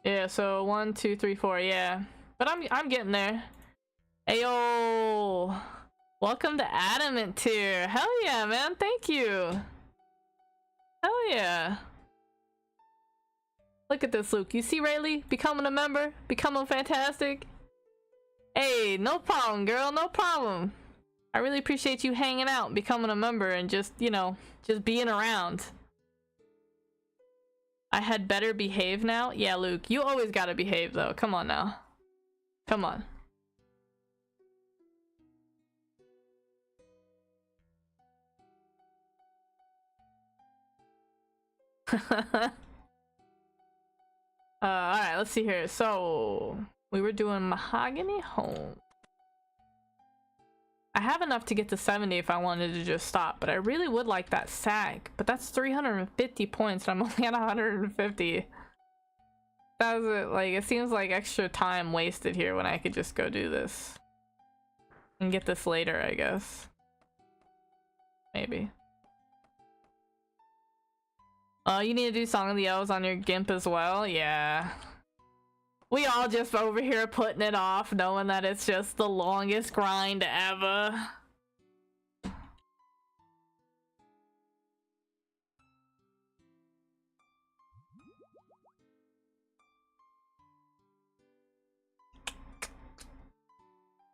Yeah, so 1, 2, 3, 4, yeah. But I'm getting there. Ayo! Welcome to Adamant Tier. Hell yeah, man. Thank you. Hell yeah. Look at this, Luke. You see Rayleigh becoming a member? Becoming fantastic? Hey, no problem, girl. No problem. I really appreciate you hanging out, becoming a member, and just, you know, just being around. I had better behave now? Yeah, Luke, you always gotta behave though. Come on now. Come on. Alright, let's see here. So, we were doing Mahogany Home. I have enough to get to 70 if I wanted to just stop, but I really would like that sack. But that's 350 points and I'm only at 150. That was it. Like, it seems like extra time wasted here when I could just go do this. And get this later, I guess. Maybe. Oh, you need to do Song of the Elves on your GIMP as well? Yeah. We all just over here putting it off, knowing that it's just the longest grind ever.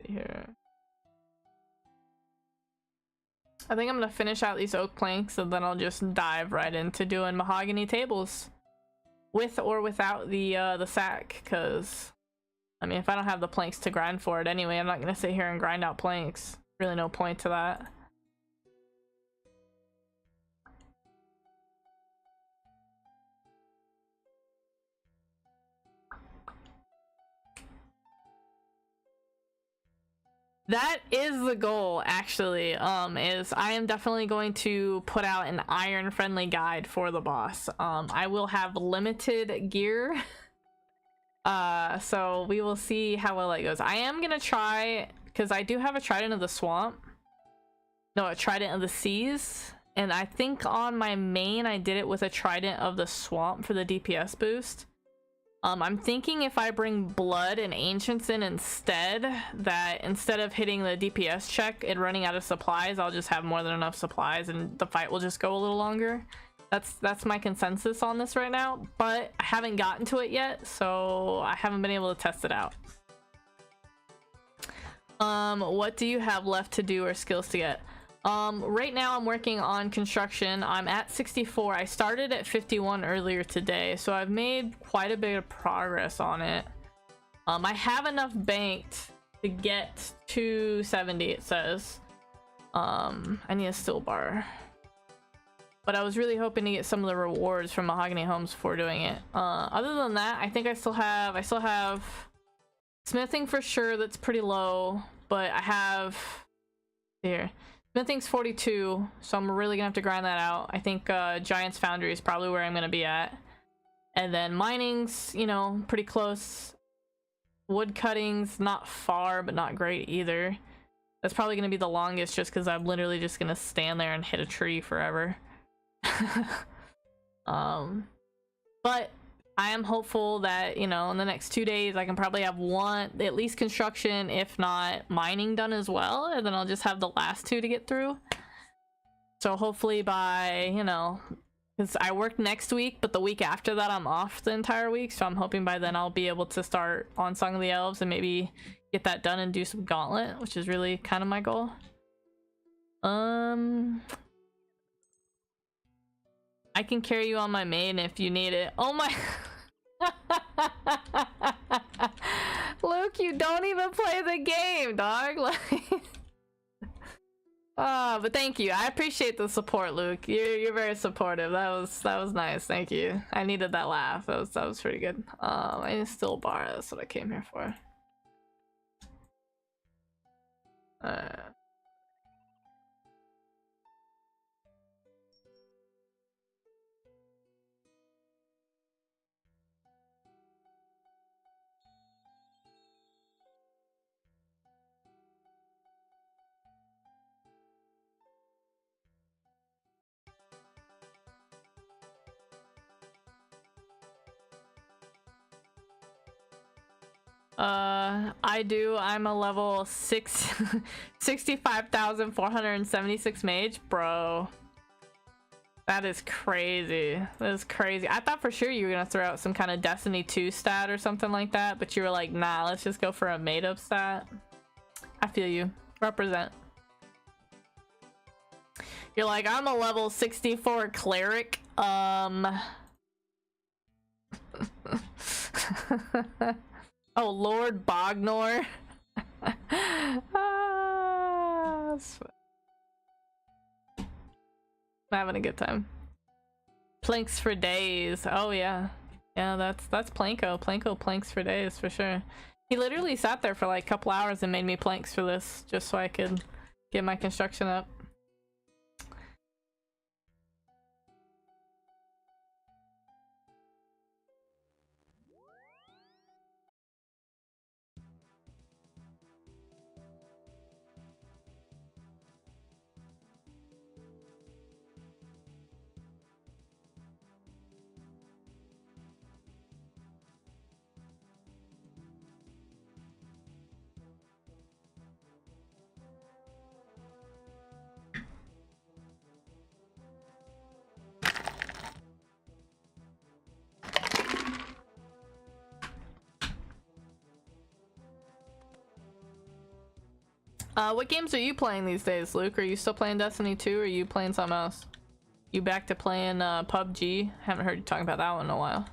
Here. I think I'm gonna finish out these oak planks and then I'll just dive right into doing mahogany tables. With or without the sack, because I mean, if I don't have the planks to grind for it anyway, I'm not gonna sit here and grind out planks. Really no point to that. That is the goal, actually. Is I am definitely going to put out an iron friendly guide for the boss. I will have limited gear. So we will see how well it goes. I am gonna try, because I do have a Trident of the Swamp. No, a Trident of the Seas. And I think on my main I did it with a Trident of the Swamp for the DPS boost. I'm thinking if I bring Blood and Ancients in instead, that instead of hitting the DPS check and running out of supplies, I'll just have more than enough supplies and the fight will just go a little longer. That's my consensus on this right now, but I haven't gotten to it yet, so I haven't been able to test it out. What do you have left to do or skills to get? Right now I'm working on construction. I'm at 64. I started at 51 earlier today, so I've made quite a bit of progress on it. I have enough banked to get to 70, it says. I need a steel bar. But I was really hoping to get some of the rewards from Mahogany Homes before doing it. Other than that, I think I still have smithing for sure, that's pretty low, but I have here Smithing's 42, so I'm really gonna have to grind that out. I think Giant's Foundry is probably where I'm gonna be at. And then mining's, you know, pretty close. Wood cutting's not far, but not great either. That's probably gonna be the longest just because I'm literally just gonna stand there and hit a tree forever. But I am hopeful that, you know, in the next 2 days I can probably have at least construction, if not mining, done as well, and then I'll just have the last 2 to get through. So hopefully by, you know, because I work next week, but the week after that I'm off the entire week, so I'm hoping by then I'll be able to start on Song of the Elves and maybe get that done and do some Gauntlet, which is really kind of my goal. I can carry you on my main if you need it. Oh my... Luke, you don't even play the game, dog. Like... but thank you. I appreciate the support, Luke. You're very supportive. That was nice. Thank you. I needed that laugh. That was pretty good. I need still bar. That's what I came here for. I do. I'm a level 65,476 mage, bro. That is crazy. That is crazy. I thought for sure you were gonna throw out some kind of Destiny 2 stat or something like that, but you were like, nah, let's just go for a made-up stat. I feel you. Represent. You're like, I'm a level 64 cleric. Oh, Lord Bognor. I'm having a good time. Planks for days. Oh yeah. Yeah, that's Planko. Planko planks for days for sure. He literally sat there for like a couple hours and made me planks for this just so I could get my construction up. What games are you playing these days, Luke? Are you still playing Destiny 2 or are you playing something else? You back to playing PUBG? Haven't heard you talking about that one in a while.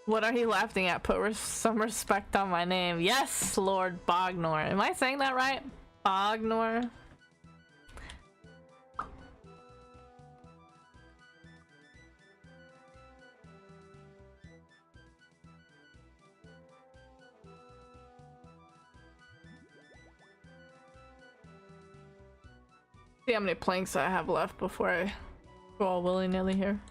What are you laughing at? Put some respect on my name. Yes, Lord Bognor. Am I saying that right? Bognor? See how many planks I have left before I go all willy-nilly here.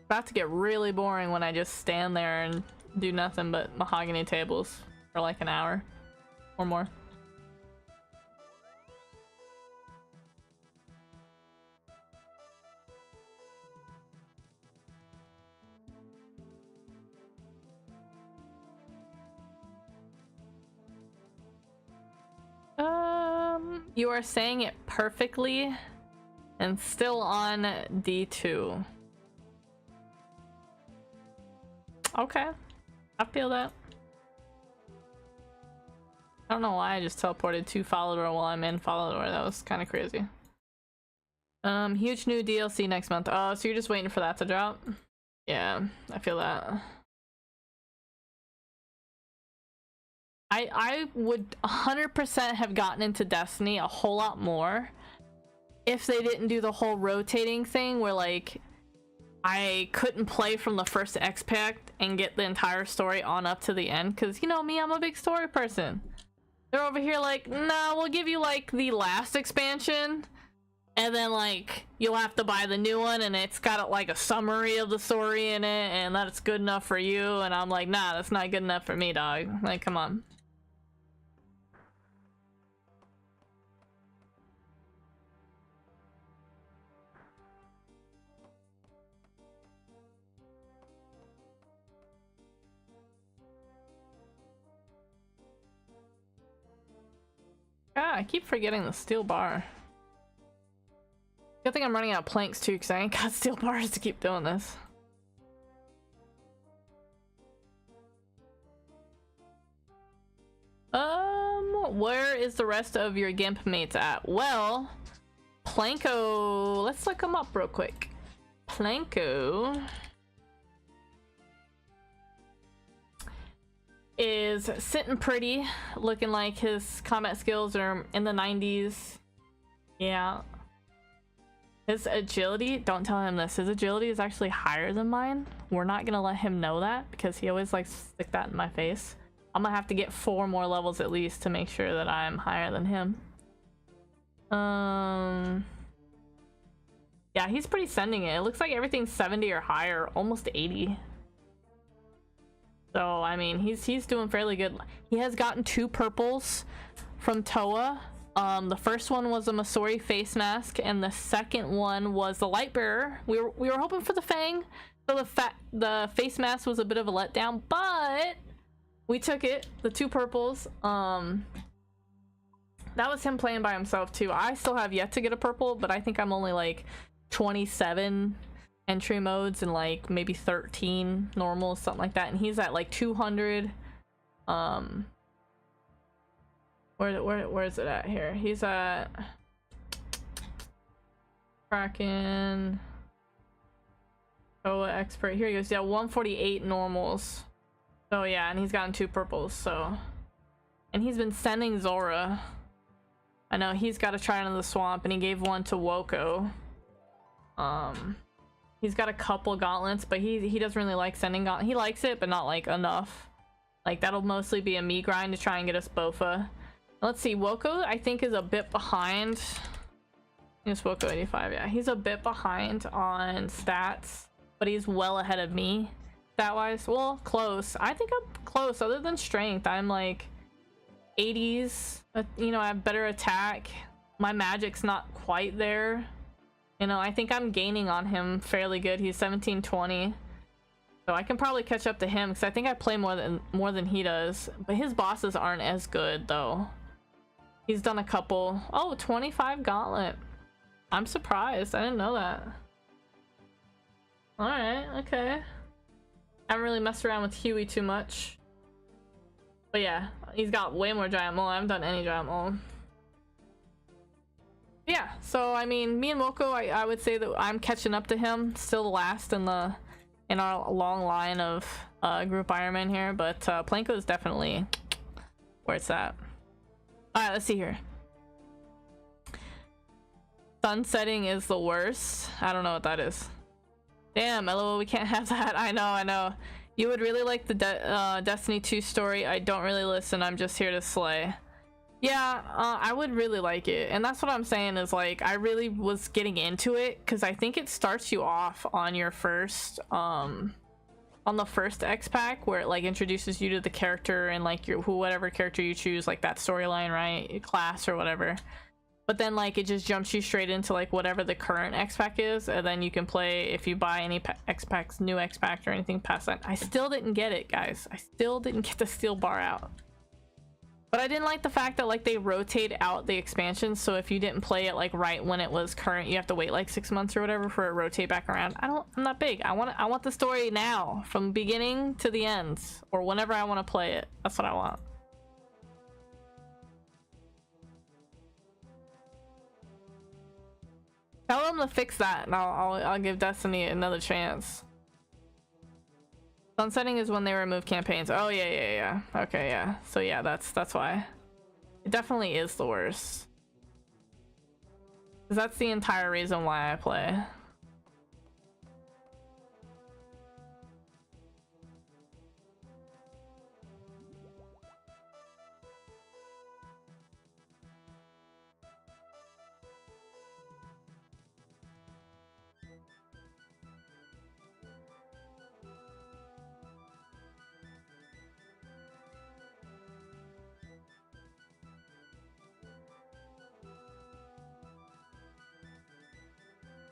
About to get really boring when I just stand there and do nothing but mahogany tables for like an hour or more. You are saying it perfectly and still on D2. Okay, I feel that. I don't know why I just teleported to Follower while I'm in Follower. That was kind of crazy. Huge new DLC next month. Oh, so you're just waiting for that to drop? Yeah, I feel that. I would 100% have gotten into Destiny a whole lot more if they didn't do the whole rotating thing where like I couldn't play from the first X pack and get the entire story on up to the end, because you know me, I'm a big story person. They're over here like, nah, we'll give you like the last expansion, and then like you'll have to buy the new one, and it's got like a summary of the story in it, and that's good enough for you. And I'm like, nah, that's not good enough for me, dog. Like, come on. Ah, I keep forgetting the steel bar. Good thing I'm running out of planks too, because I ain't got steel bars to keep doing this. Where is the rest of your GIMP mates at? Well, Planko, let's look him up real quick. Planko is sitting pretty, looking like his combat skills are in the 90s. Yeah. His agility, don't tell him this, his agility is actually higher than mine. We're not gonna let him know that because he always likes to stick that in my face. I'm gonna have to get 4 more levels at least to make sure that I'm higher than him. Yeah, he's pretty sending it. It looks like everything's 70 or higher, almost 80. So, I mean, he's doing fairly good. He has gotten 2 purples from Toa. The first one was a Masori face mask, and the second one was the light bearer. We were hoping for the Fang, so the face mask was a bit of a letdown, but we took it. The 2 purples. That was him playing by himself too. I still have yet to get a purple, but I think I'm only like 27 entry modes and like maybe 13 normal, something like that, and he's at like 200. Where is it at here? He's at Kraken Toa expert. Here he goes. Yeah, 148 normals. So yeah, and he's gotten 2 purples. So, and he's been sending Zora. I know he's got to try into the swamp, and he gave one to Woko. He's got a couple gauntlets, but he doesn't really like sending gauntlets. He likes it, but not like enough. Like that'll mostly be a me grind to try and get us Bofa. Let's see, Woko I think is a bit behind. Yes, Woko 85, yeah. He's a bit behind on stats, but he's well ahead of me stat-wise. Well, close. I think I'm close. Other than strength, I'm like 80s. You know, I have better attack. My magic's not quite there. You know, I think I'm gaining on him fairly good. He's 1720. So I can probably catch up to him because I think I play more than he does. But his bosses aren't as good though. He's done a couple. Oh, 25 gauntlet. I'm surprised. I didn't know that. Alright, okay. I haven't really messed around with Huey too much. But yeah, he's got way more giant mole. I haven't done any giant mole. Yeah, so I mean, me and Woko, I would say that I'm catching up to him. Still the last in our long line of group Ironman here, but Planko is definitely where it's at. Alright, let's see here. Sunsetting is the worst. I don't know what that is. Damn, LOL, we can't have that. I know. You would really like the Destiny 2 story. I don't really listen. I'm just here to slay. Yeah, I would really like it. And that's what I'm saying is like, I really was getting into it because I think it starts you off on your first, on the first X pack where it like introduces you to the character and like whatever character you choose, like that storyline, right? Your class or whatever. But then like it just jumps you straight into like whatever the current X pack is, and then you can play if you buy any X packs, new X pack or anything past that. I still didn't get it, guys. I still didn't get the steel bar out. But I didn't like the fact that like they rotate out the expansions, so if you didn't play it like right when it was current, you have to wait like 6 months or whatever for it to rotate back around. I'm not big. I want the story now, from beginning to the end, or whenever I want to play it. That's what I want. Tell them to fix that, and I'll give Destiny another chance. Sunsetting is when they remove campaigns. Oh yeah. Okay, yeah. So yeah, that's why. It definitely is the worst. 'Cause that's the entire reason why I play.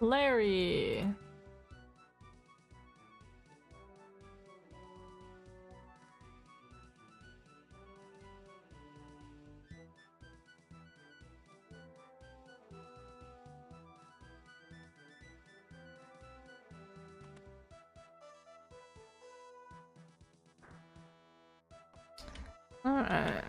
Larry. All right.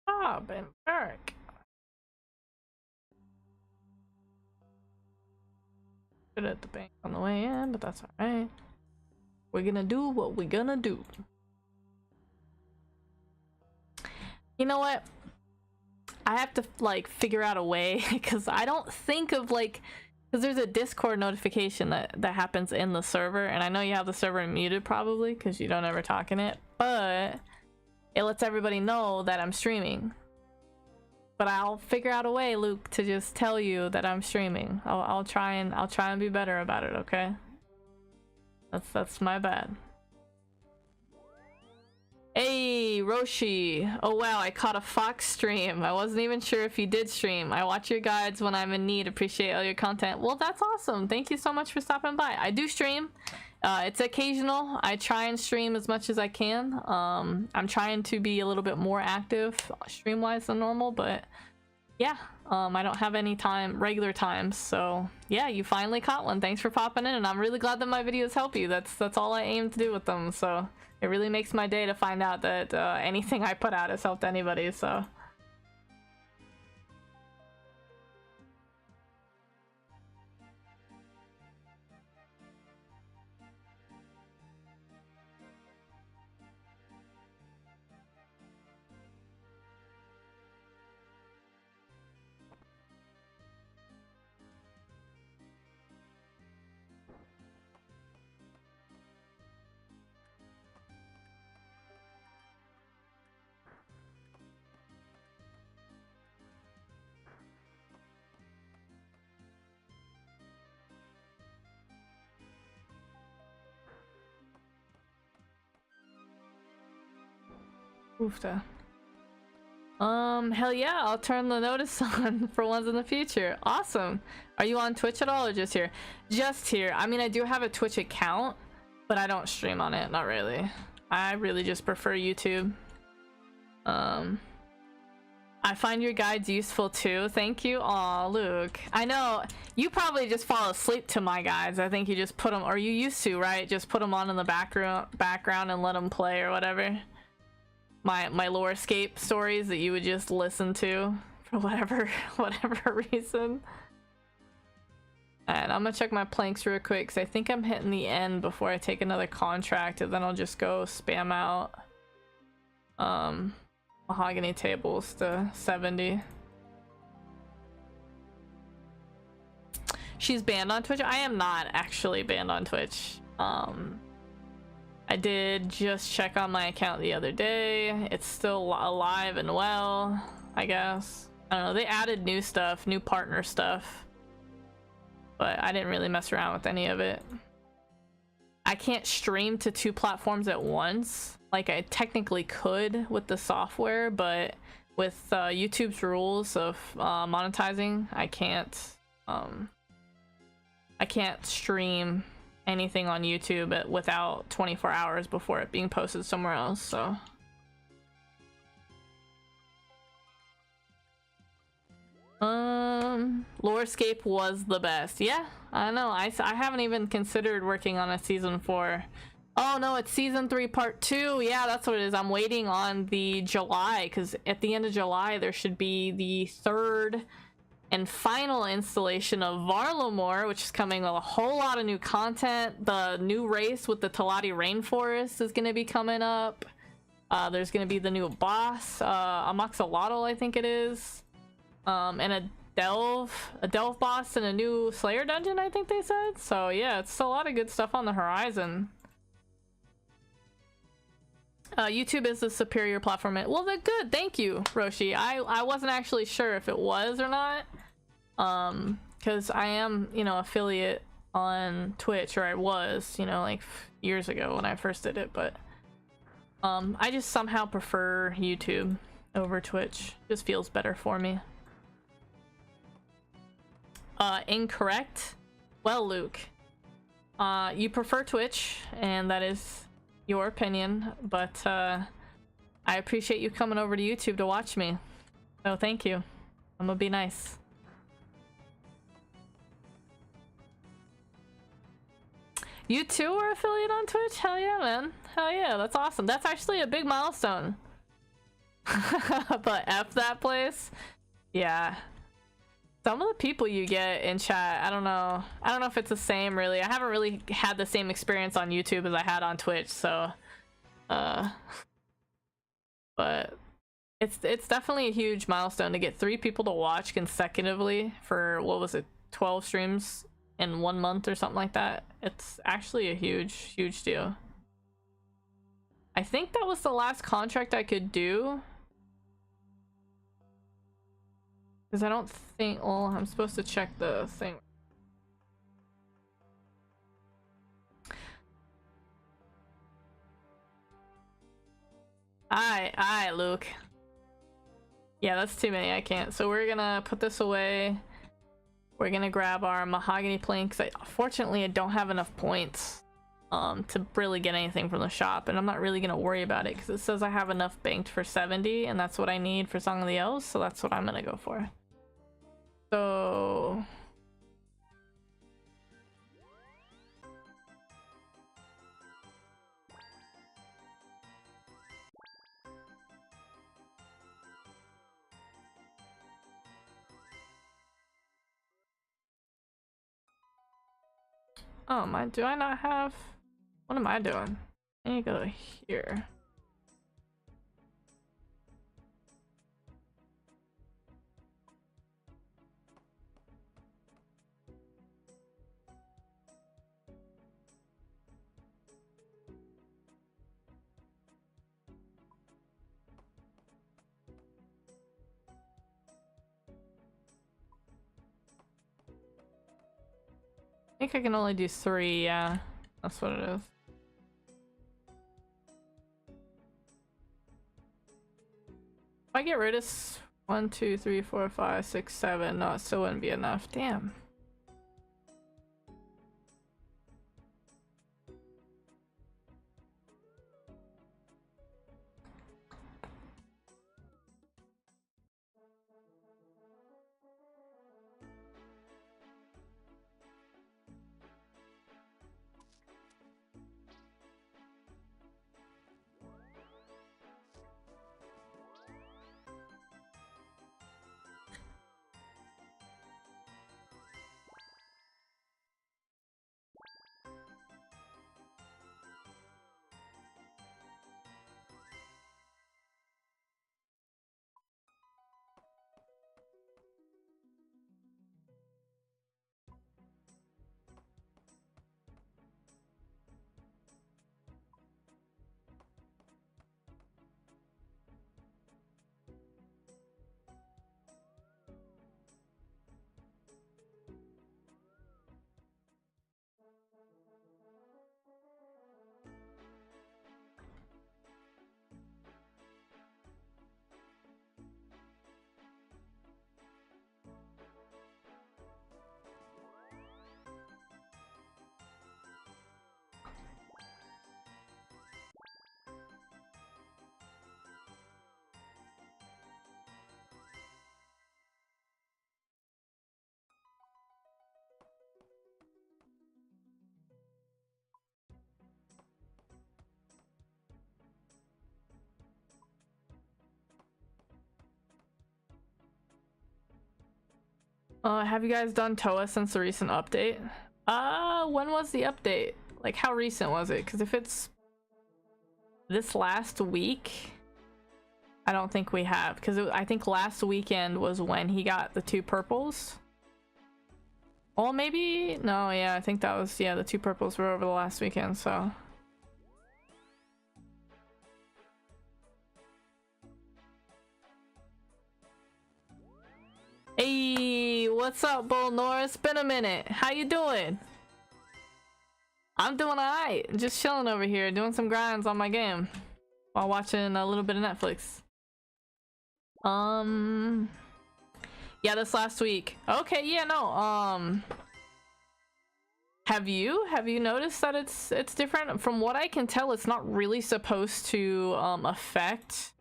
Bob and Eric. Good at the bank on the way in, but that's alright. We're gonna do what we're gonna do. You know what? I have to like figure out a way because I don't think of like, because there's a Discord notification that happens in the server, and I know you have the server muted probably because you don't ever talk in it, but it lets everybody know that I'm streaming. But I'll figure out a way, Luke, to just tell you that I'm streaming. I'll try and be better about it, okay? That's my bad. Hey, Roshi. Oh wow, I caught a Foxx stream. I wasn't even sure if you did stream. I watch your guides when I'm in need. Appreciate all your content. Well, that's awesome. Thank you so much for stopping by. I do stream. It's occasional. I try and stream as much as I can. I'm trying to be a little bit more active stream-wise than normal, but yeah, I don't have any regular times. So yeah, you finally caught one. Thanks for popping in, and I'm really glad that my videos help you. That's all I aim to do with them. So it really makes my day to find out that anything I put out has helped anybody. So. Oofta. Hell yeah, I'll turn the notice on for ones in the future. Awesome. Are you on Twitch at all or just here? Just here. I mean, I do have a Twitch account, but I don't stream on it. Not really. I really just prefer YouTube. I find your guides useful too. Thank you. Aw, Luke. I know you probably just fall asleep to my guides. I think you just put them, or you used to, right? Just put them on in the background and let them play or whatever. My lore escape stories that you would just listen to for whatever reason. And I'm gonna check my planks real quick because I think I'm hitting the end before I take another contract, and then I'll just go spam out mahogany tables to 70. She's banned on Twitch? I am not actually banned on Twitch. I did just check on my account the other day. It's still alive and well, I guess. I don't know, they added new stuff, new partner stuff, but I didn't really mess around with any of it. I can't stream to 2 platforms at once. Like, I technically could with the software, but with YouTube's rules of monetizing, I can't stream anything on YouTube without 24 hours before it being posted somewhere else. So Lorescape was the best. Yeah, I know. I haven't even considered working on a season 4. Oh no, it's season 3 part 2. Yeah, that's what it is. I'm waiting on the July, because at the end of July there should be the 3rd and final installation of Varlamore, which is coming with a whole lot of new content. The new race with the Talati Rainforest is going to be coming up. There's going to be the new boss, Amascut, I think it is. And a delve boss and a new Slayer dungeon, I think they said. So yeah, it's a lot of good stuff on the horizon. YouTube is the superior platform. Well, they're good. Thank you, Roshi. I wasn't actually sure if it was or not. Because I am, you know, affiliate on Twitch, or I was, you know, like years ago when I first did it, but I just somehow prefer YouTube over Twitch. Just feels better for me. Incorrect. Well, Luke, you prefer Twitch, and that is your opinion, but I appreciate you coming over to YouTube to watch me. So thank you. I'm gonna be nice. You too are affiliate on Twitch? Hell yeah, man. Hell yeah, that's awesome. That's actually a big milestone. But F that place? Yeah. Some of the people you get in chat, I don't know if it's the same, really. I haven't really had the same experience on YouTube as I had on Twitch, so but it's definitely a huge milestone to get 3 people to watch consecutively for, what was it, 12 streams in 1 month or something like that. It's actually a huge deal. I think that was the last contract I could do. Because I don't think, well, I'm supposed to check the thing. Aye, Luke. Yeah, that's too many. I can't. So we're gonna put this away. We're gonna grab our mahogany planks. Fortunately, I don't have enough points to really get anything from the shop, and I'm not really gonna worry about it because it says I have enough banked for 70, and that's what I need for Song of the Elves, so that's what I'm gonna go for. So oh, do I not have, what am I doing? I need to go here. I think I can only do 3, yeah. That's what it is. If I get rid of 1, 2, 3, 4, 5, 6, 7, no, it still wouldn't be enough. Damn. Have you guys done TOA since the recent update? When was the update? Like, how recent was it? Because if it's this last week, I don't think we have. Because I think last weekend was when he got the 2 purples. Well, maybe... No, yeah, I think that was... Yeah, the 2 purples were over the last weekend, so... Hey, what's up, Bull Norris? Been a minute. How you doing? I'm doing alright. Just chilling over here, doing some grinds on my game while watching a little bit of Netflix. Yeah, this last week. Okay, yeah, no. Have you noticed that it's different? From what I can tell, it's not really supposed to affect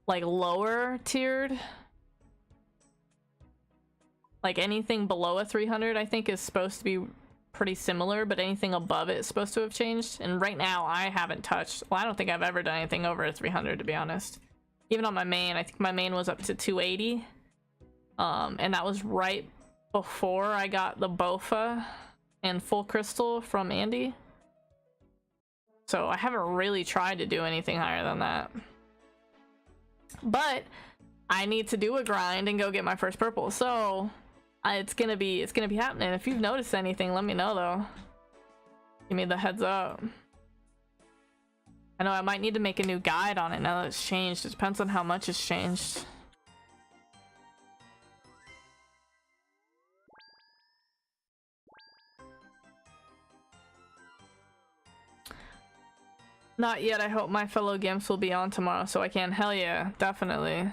like lower tiered. Like anything below a 300 I think is supposed to be pretty similar, but anything above it is supposed to have changed. And right now I haven't touched, well, I don't think I've ever done anything over a 300 to be honest. Even on my main, I think my main was up to 280. And that was right before I got the Bofa and full crystal from Andy. So I haven't really tried to do anything higher than that. But I need to do a grind and go get my first purple. So it's gonna be happening. If you've noticed anything, let me know though. Give me the heads up. I know I might need to make a new guide on it now that it's changed. It depends on how much it's changed. Not yet. I hope my fellow Gimps will be on tomorrow so I can. Hell yeah, definitely.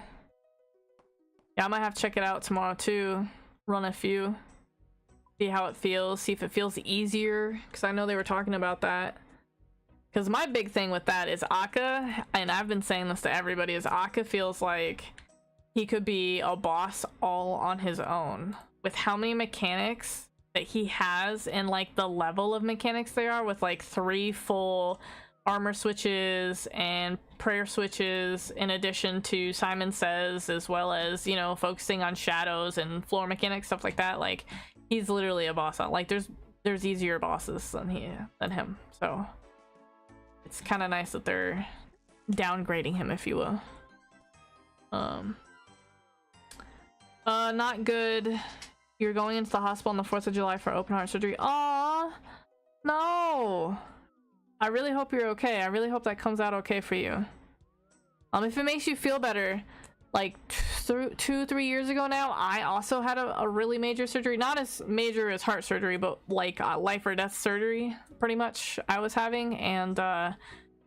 Yeah, I might have to check it out tomorrow too. Run a few. See how it feels. See if it feels easier. Because I know they were talking about that. Because my big thing with that is Akka, and I've been saying this to everybody, is Akka feels like he could be a boss all on his own. With how many mechanics that he has and like the level of mechanics they are, with like 3 full armor switches and prayer switches in addition to Simon Says, as well as, you know, focusing on shadows and floor mechanics, stuff like that. Like, he's literally a boss. Like, there's easier bosses than him. So it's kind of nice that they're downgrading him, if you will. Not good. You're going into the hospital on the 4th of July for open heart surgery. Aww, no. I really hope you're okay. I really hope that comes out okay for you. If it makes you feel better, like 2-3 years ago now, I also had a really major surgery. Not as major as heart surgery, but like life or death surgery, pretty much, I was having. And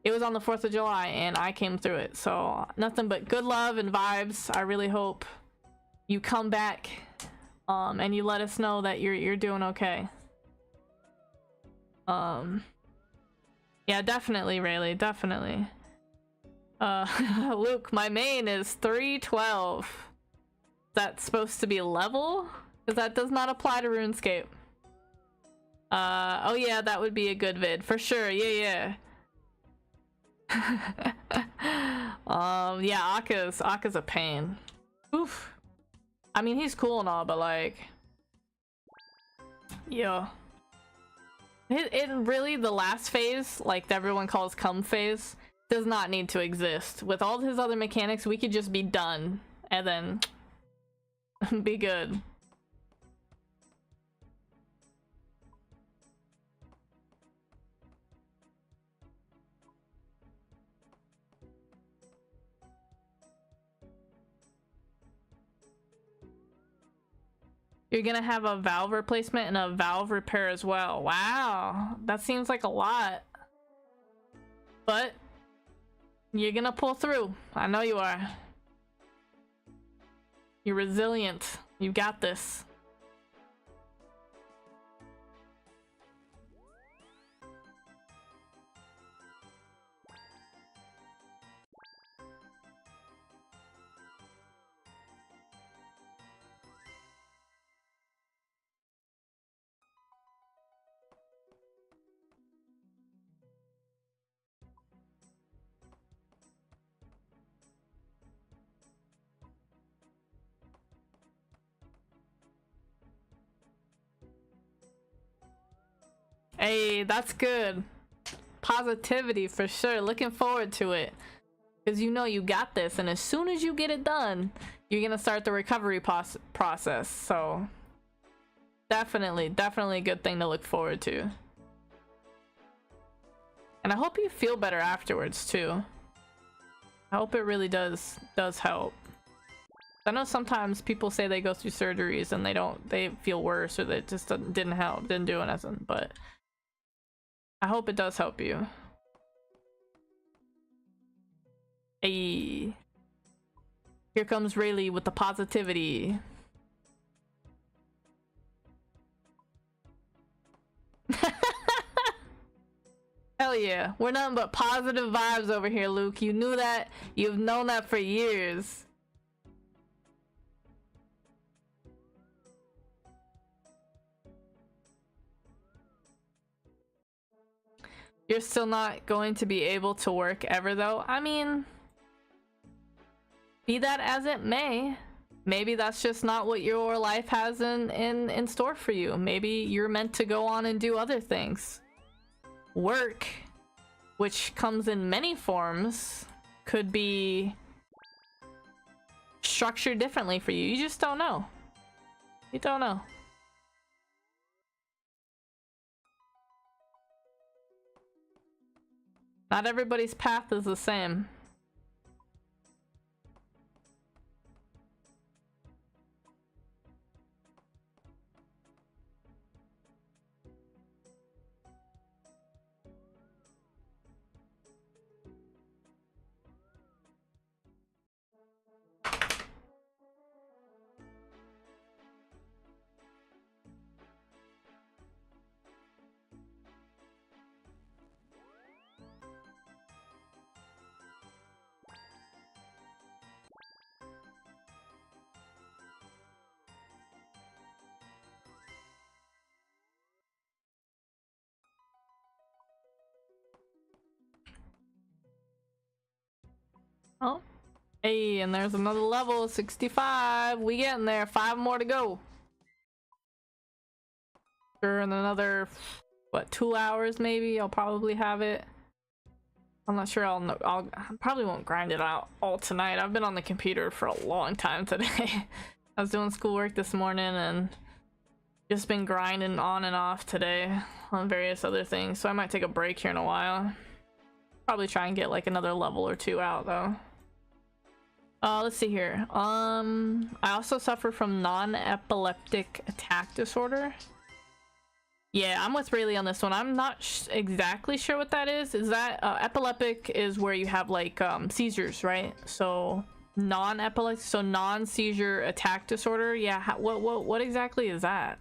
it was on the 4th of July, and I came through it. So nothing but good love and vibes. I really hope you come back and you let us know that you're doing okay. Yeah, definitely, Rayleigh, definitely. Luke, my main is 312. That's supposed to be level? Because that does not apply to RuneScape. Oh yeah, that would be a good vid, for sure, yeah. Yeah, Akka's a pain. Oof. I mean, he's cool and all, but like... Yeah. It really, the last phase, like everyone calls cum phase, does not need to exist. With all his other mechanics, we could just be done and then be good. You're gonna have a valve replacement and a valve repair as well. Wow, that seems like a lot. But you're gonna pull through. I know you are. You're resilient. You got this. Hey, that's good. Positivity for sure. Looking forward to it. Because you know you got this, and as soon as you get it done, you're gonna start the recovery process. So definitely a good thing to look forward to. And I hope you feel better afterwards too. I hope it really does help. I know sometimes people say they go through surgeries and they feel worse, or that it just didn't help, didn't do anything, but I hope it does help you. Hey, here comes Rayleigh with the positivity. Hell yeah, we're nothing but positive vibes over here, Luke. You knew that. You've known that for years. You're still not going to be able to work ever though. I mean, be that as it may, maybe that's just not what your life has in store for you. Maybe you're meant to go on and do other things. Work, which comes in many forms, could be structured differently for you. You just don't know. You don't know. Not everybody's path is the same. Oh, hey, and there's another level, 65. We getting there. 5 more to go. Sure, in another, what, 2 hours maybe? I'll probably have it. I'm not sure. I probably won't grind it out all tonight. I've been on the computer for a long time today. I was doing schoolwork this morning and just been grinding on and off today on various other things. So I might take a break here in a while. Probably try and get like another level or 2 out though. Let's see here. I also suffer from non-epileptic attack disorder. Yeah, I'm with Rayleigh on this one. I'm not exactly sure what that is. Is that epileptic is where you have like seizures, right? So non-epileptic, so non-seizure attack disorder. Yeah, what exactly is that?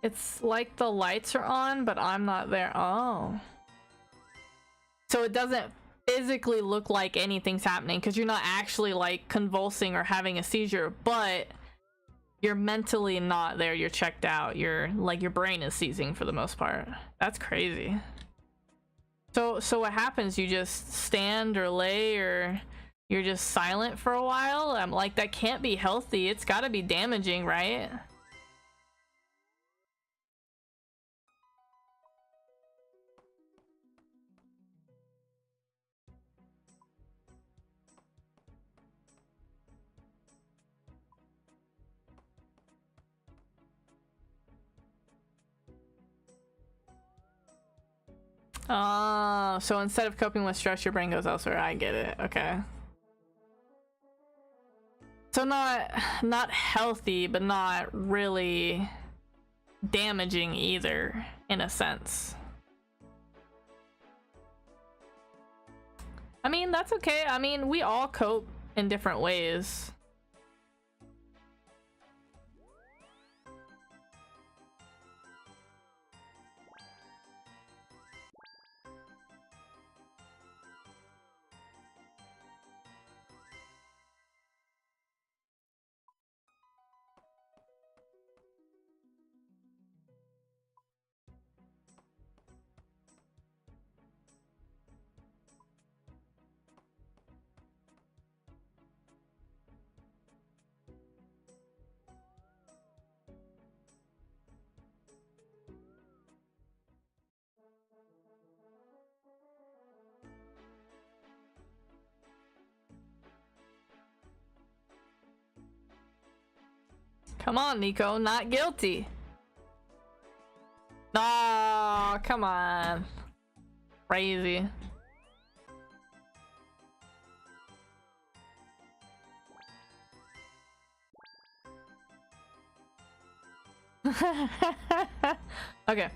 It's like the lights are on, but I'm not there. Oh. So it doesn't physically look like anything's happening because you're not actually like convulsing or having a seizure, but you're mentally not there. You're checked out. You're like, your brain is seizing for the most part. That's crazy. So what happens? You just stand or lay, or you're just silent for a while? I'm like, that can't be healthy. It's got to be damaging, right? So instead of coping with stress, your brain goes elsewhere. I get it. Okay. So not healthy, but not really damaging either, in a sense. I mean, that's okay. I mean, we all cope in different ways. Come on, Nico, not guilty. Oh, come on. Crazy. Okay.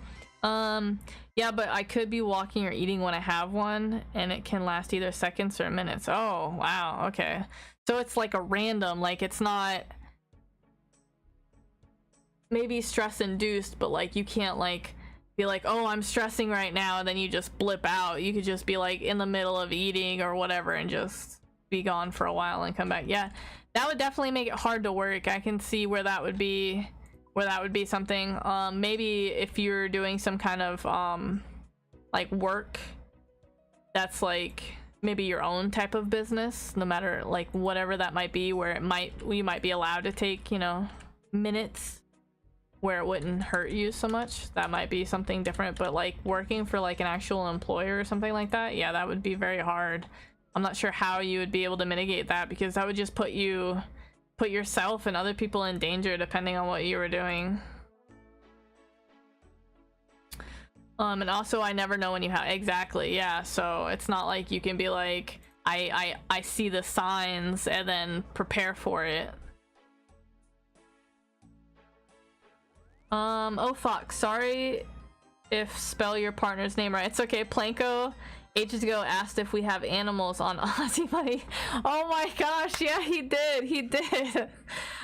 Yeah, but I could be walking or eating when I have one, and it can last either seconds or minutes. Oh, wow. Okay. So it's like a random, like it's not maybe stress induced, but like you can't like be like, oh, I'm stressing right now, and then you just blip out. You could just be like in the middle of eating or whatever and just be gone for a while and come back. Yeah, that would definitely make it hard to work. I can see where that would be something. Maybe if you're doing some kind of like work that's like maybe your own type of business, no matter like whatever that might be, where you might be allowed to take, you know, minutes where it wouldn't hurt you so much. That might be something different. But like working for like an actual employer or something like that, yeah, that would be very hard. I'm not sure how you would be able to mitigate that, because that would just put yourself and other people in danger depending on what you were doing. And also I never know when you have exactly, yeah, so it's not like you can be like I see the signs and then prepare for it. Oh Foxx, sorry if spell your partner's name right. It's okay. Planko ages ago asked if we have animals on Aussie Money. Oh my gosh, yeah, he did.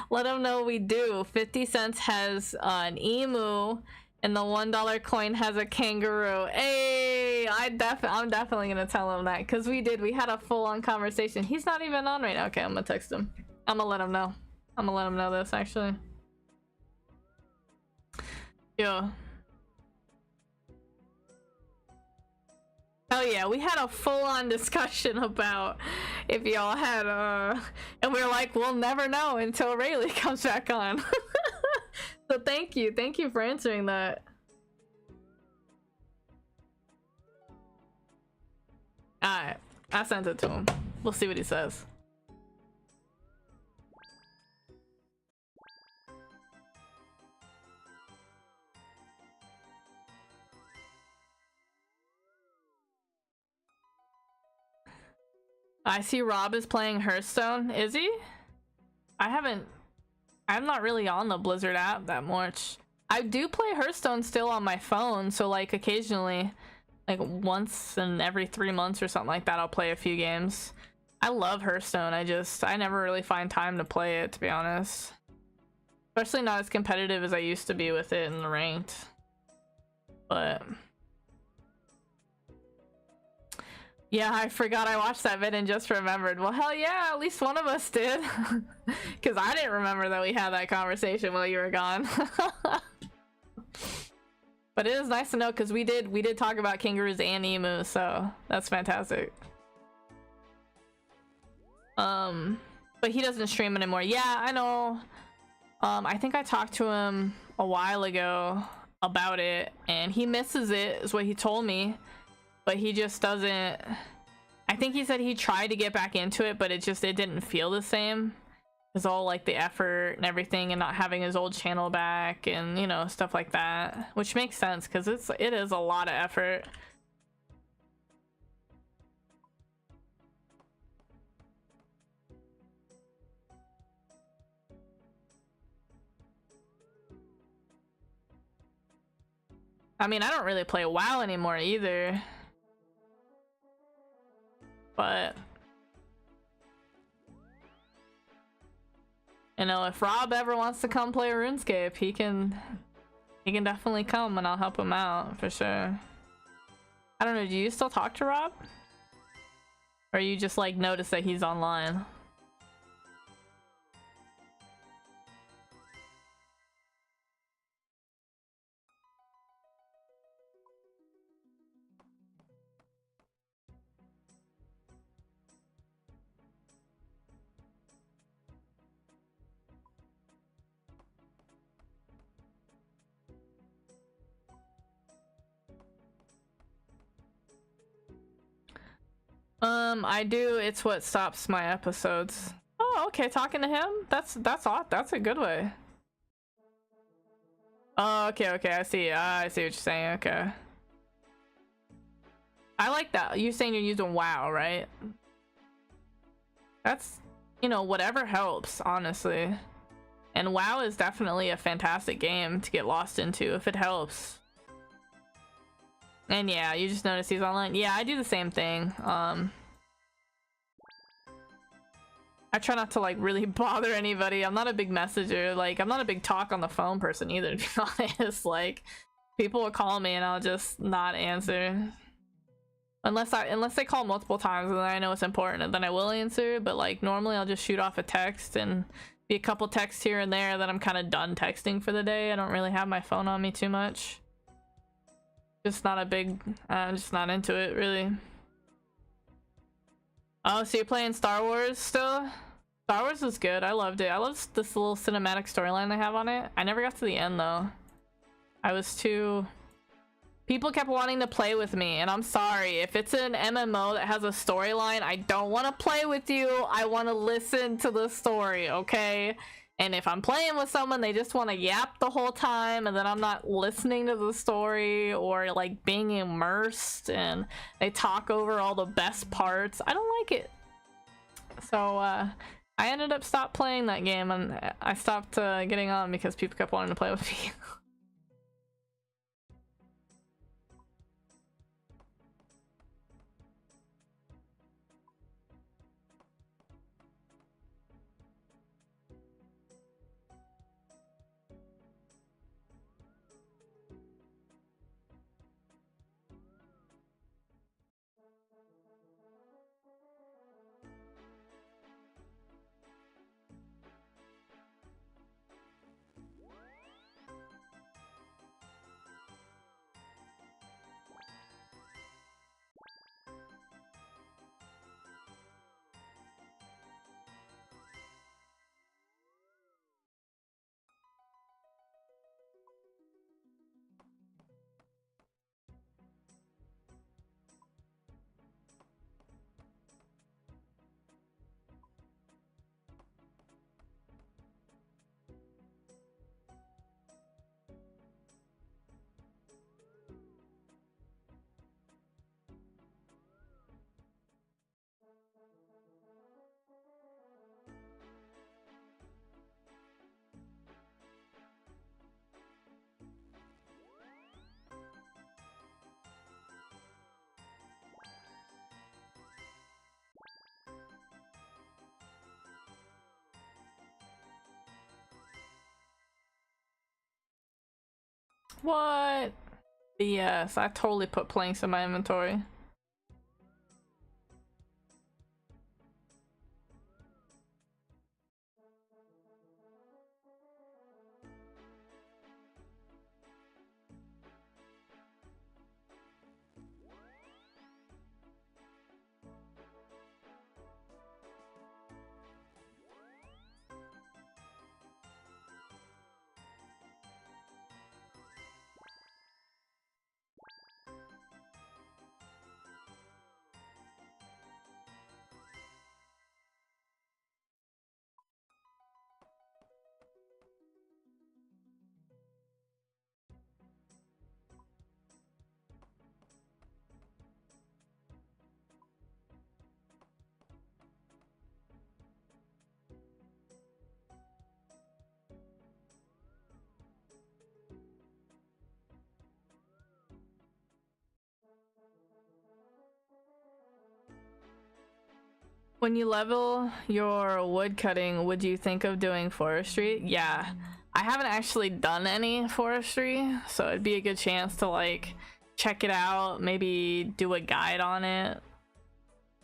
Let him know we do. 50 cents has an emu and the $1 coin has a kangaroo. Hey, I'm definitely gonna tell him that, because we had a full-on conversation. He's not even on right now. Okay, I'm gonna text him. I'm gonna let him know this actually. Yeah. Oh yeah, we had a full-on discussion about if y'all had and we were like, we'll never know until Rayleigh comes back on. So thank you for answering that. Alright, I sent it to him. We'll see what he says. I see Rob is playing Hearthstone. Is he? I'm not really on the Blizzard app that much. I do play Hearthstone still on my phone, so like occasionally, like once in every 3 months or something like that, I'll play a few games. I love Hearthstone. I never really find time to play it, to be honest. Especially not as competitive as I used to be with it in the ranked. But yeah, I forgot I watched that vid and just remembered. Well, hell yeah, at least one of us did. Because I didn't remember that we had that conversation while you were gone. But it is nice to know, because we did talk about kangaroos and emus, so that's fantastic. But he doesn't stream anymore. Yeah, I know. I think I talked to him a while ago about it, and he misses it, is what he told me. But he just doesn't. I think he said he tried to get back into it, but it didn't feel the same. It's all like the effort and everything, and not having his old channel back, and you know, stuff like that, which makes sense because it is a lot of effort. I mean, I don't really play WoW anymore either. But you know, if Rob ever wants to come play RuneScape, he can definitely come, and I'll help him out for sure. I don't know, do you still talk to Rob? Or you just like notice that he's online? I do. It's what stops my episodes. Oh, okay. Talking to him. That's odd. That's a good way. Oh, okay, okay, I see. I see what you're saying. Okay. I like that. You're saying you're using WoW, right? That's, you know, whatever helps, honestly. And WoW is definitely a fantastic game to get lost into if it helps. And yeah, you just notice he's online. Yeah, I do the same thing. I try not to like really bother anybody. I'm not a big messenger. Like, I'm not a big talk on the phone person either, to be honest. Like, people will call me and I'll just not answer. Unless they call multiple times and then I know it's important and then I will answer. But like, normally I'll just shoot off a text and be a couple texts here and there, then I'm kind of done texting for the day. I don't really have my phone on me too much. Just not a big, I'm just not into it, really. Oh, so you're playing Star Wars still? Star Wars is good. I loved it. I loved this little cinematic storyline they have on it. I never got to the end, though. I was too... People kept wanting to play with me, and I'm sorry. If it's an MMO that has a storyline, I don't want to play with you. I want to listen to the story, okay? And if I'm playing with someone, they just want to yap the whole time, and then I'm not listening to the story or, like, being immersed, and they talk over all the best parts. I don't like it. So, I ended up stopped playing that game, and I stopped getting on because people kept wanting to play with me. What? Yes, I totally put planks in my inventory. When you level your wood cutting, would you think of doing forestry? Yeah, I haven't actually done any forestry, so it'd be a good chance to like check it out, maybe do a guide on it.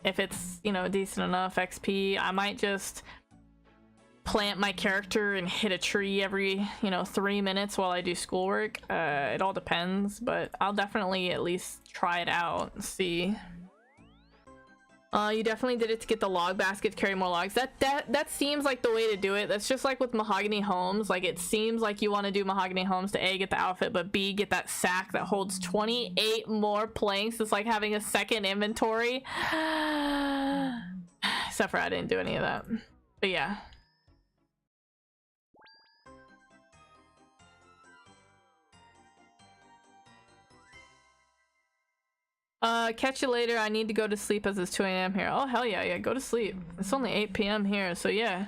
If it's, you know, decent enough XP, I might just plant my character and hit a tree every, you know, 3 minutes while I do schoolwork. It all depends, but I'll definitely at least try it out and see. You definitely did it to get the log basket to carry more logs. That seems like the way to do it. That's just like with mahogany homes. Like, it seems like you want to do mahogany homes to A, get the outfit, but B, get that sack that holds 28 more planks. It's like having a second inventory. Except for I didn't do any of that. But yeah. Catch you later. I need to go to sleep as it's 2 a.m. here. Oh, hell yeah, go to sleep. It's only 8 p.m. here, so yeah.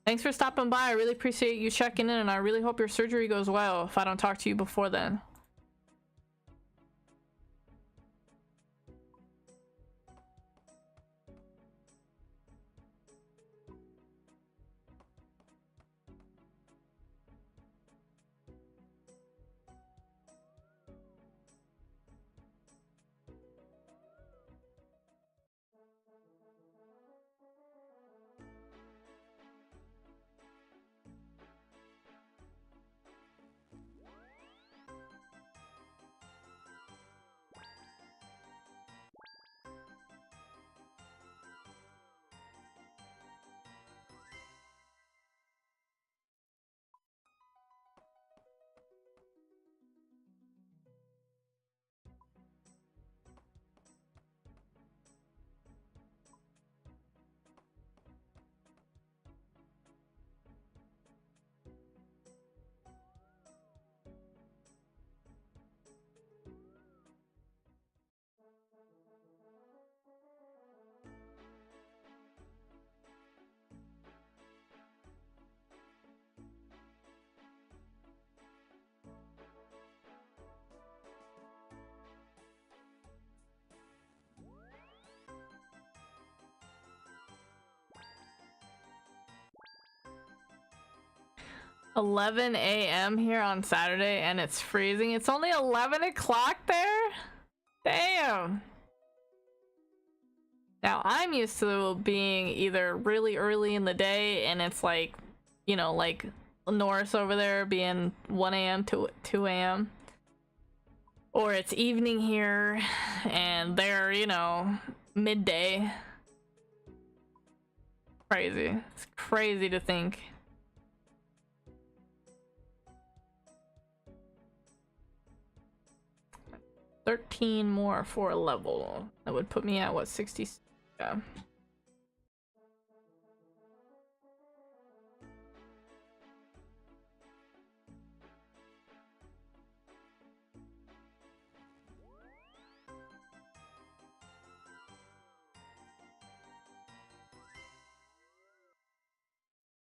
Thanks for stopping by. I really appreciate you checking in, and I really hope your surgery goes well if I don't talk to you before then. $11 a.m. here on Saturday, and it's freezing. It's only 11 o'clock there? Damn. Now, I'm used to being either really early in the day, and it's like, you know, like Norris over there being 1 a.m. to 2 a.m. Or it's evening here, and they're, you know, midday. Crazy. It's crazy to think. 13 more for a level. That would put me at what, 60? Yeah.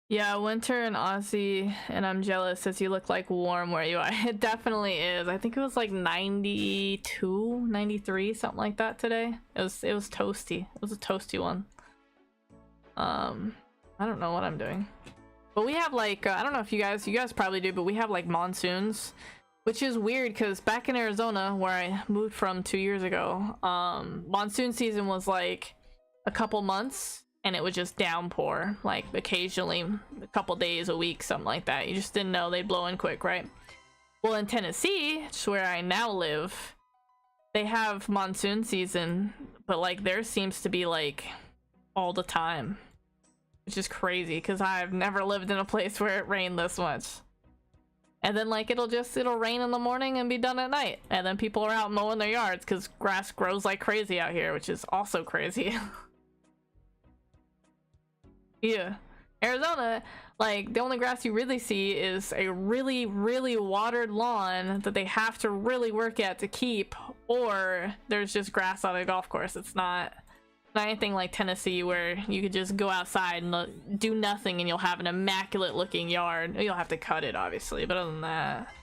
Yeah, winter in Aussie, and I'm jealous as you look like warm where you are. It definitely is. I think it was like 92, 93, something like that today. It was toasty. It was a toasty one. I don't know what I'm doing. But we have like, I don't know if you guys probably do, but we have like monsoons, which is weird because back in Arizona, where I moved from 2 years ago, monsoon season was like a couple months. And it would just downpour, like occasionally, a couple days, a week, something like that. You just didn't know they'd blow in quick, right? Well, in Tennessee, which is where I now live, they have monsoon season, but like theirs seems to be like all the time, which is crazy because I've never lived in a place where it rained this much. And then like it'll rain in the morning and be done at night, and then people are out mowing their yards because grass grows like crazy out here, which is also crazy. Yeah, Arizona, like the only grass you really see is a really, really watered lawn that they have to really work at to keep, or there's just grass on a golf course. It's not anything like Tennessee where you could just go outside and do nothing and you'll have an immaculate looking yard. You'll have to cut it, obviously, but other than that.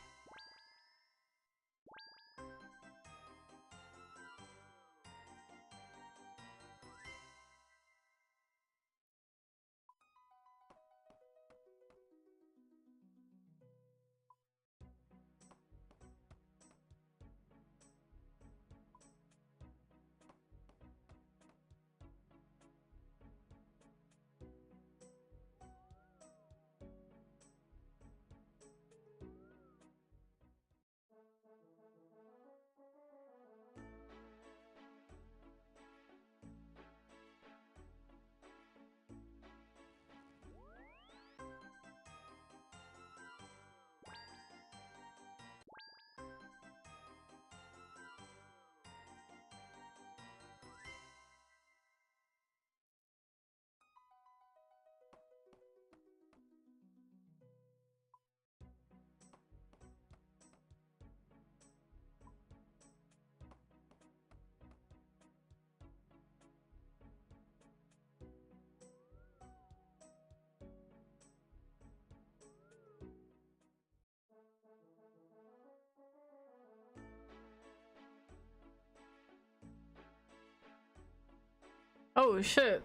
Oh shit.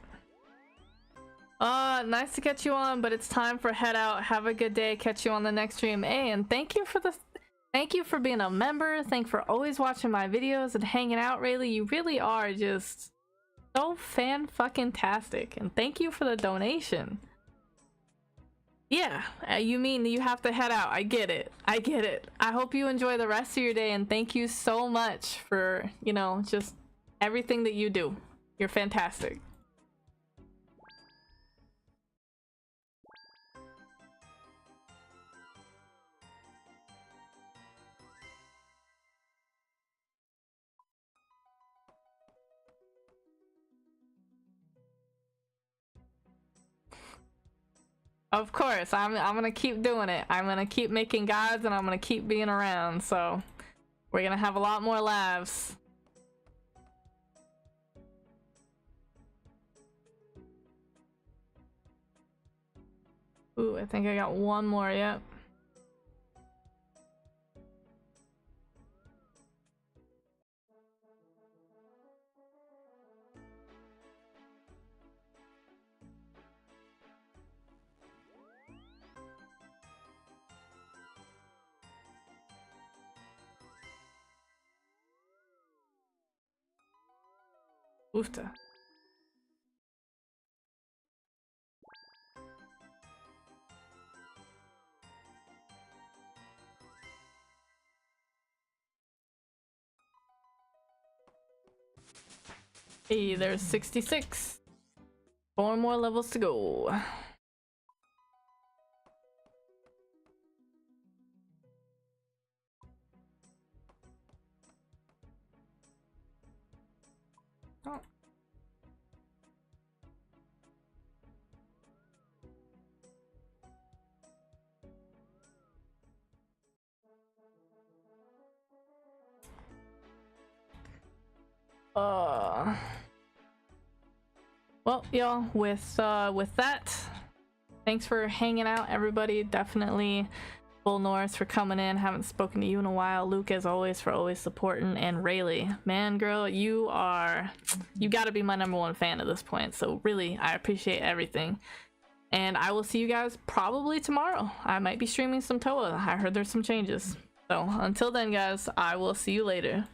Nice to catch you on, but it's time for head out. Have a good day. Catch you on the next stream. Hey, and thank you for being a member. Thanks for always watching my videos and hanging out, Rayleigh. You really are just so fan-fucking-tastic. And thank you for the donation. Yeah, you mean you have to head out. I get it. I get it. I hope you enjoy the rest of your day, and thank you so much for, you know, just everything that you do. You're fantastic. Of course, I'm gonna keep doing it. I'm gonna keep making guides, and I'm gonna keep being around, so we're gonna have a lot more lives. Ooh, I think I got one more, yep. Oofta. Hey, there's 66. 4 more levels to go. Oh. Well, y'all, with that, thanks for hanging out, everybody. Definitely Bull Norris for coming in. Haven't spoken to you in a while. Luke, as always, for always supporting, and Rayleigh, man, girl, you gotta be my #1 fan at this point. So really, I appreciate everything. And I will see you guys probably tomorrow. I might be streaming some Toa. I heard there's some changes. So until then, guys, I will see you later.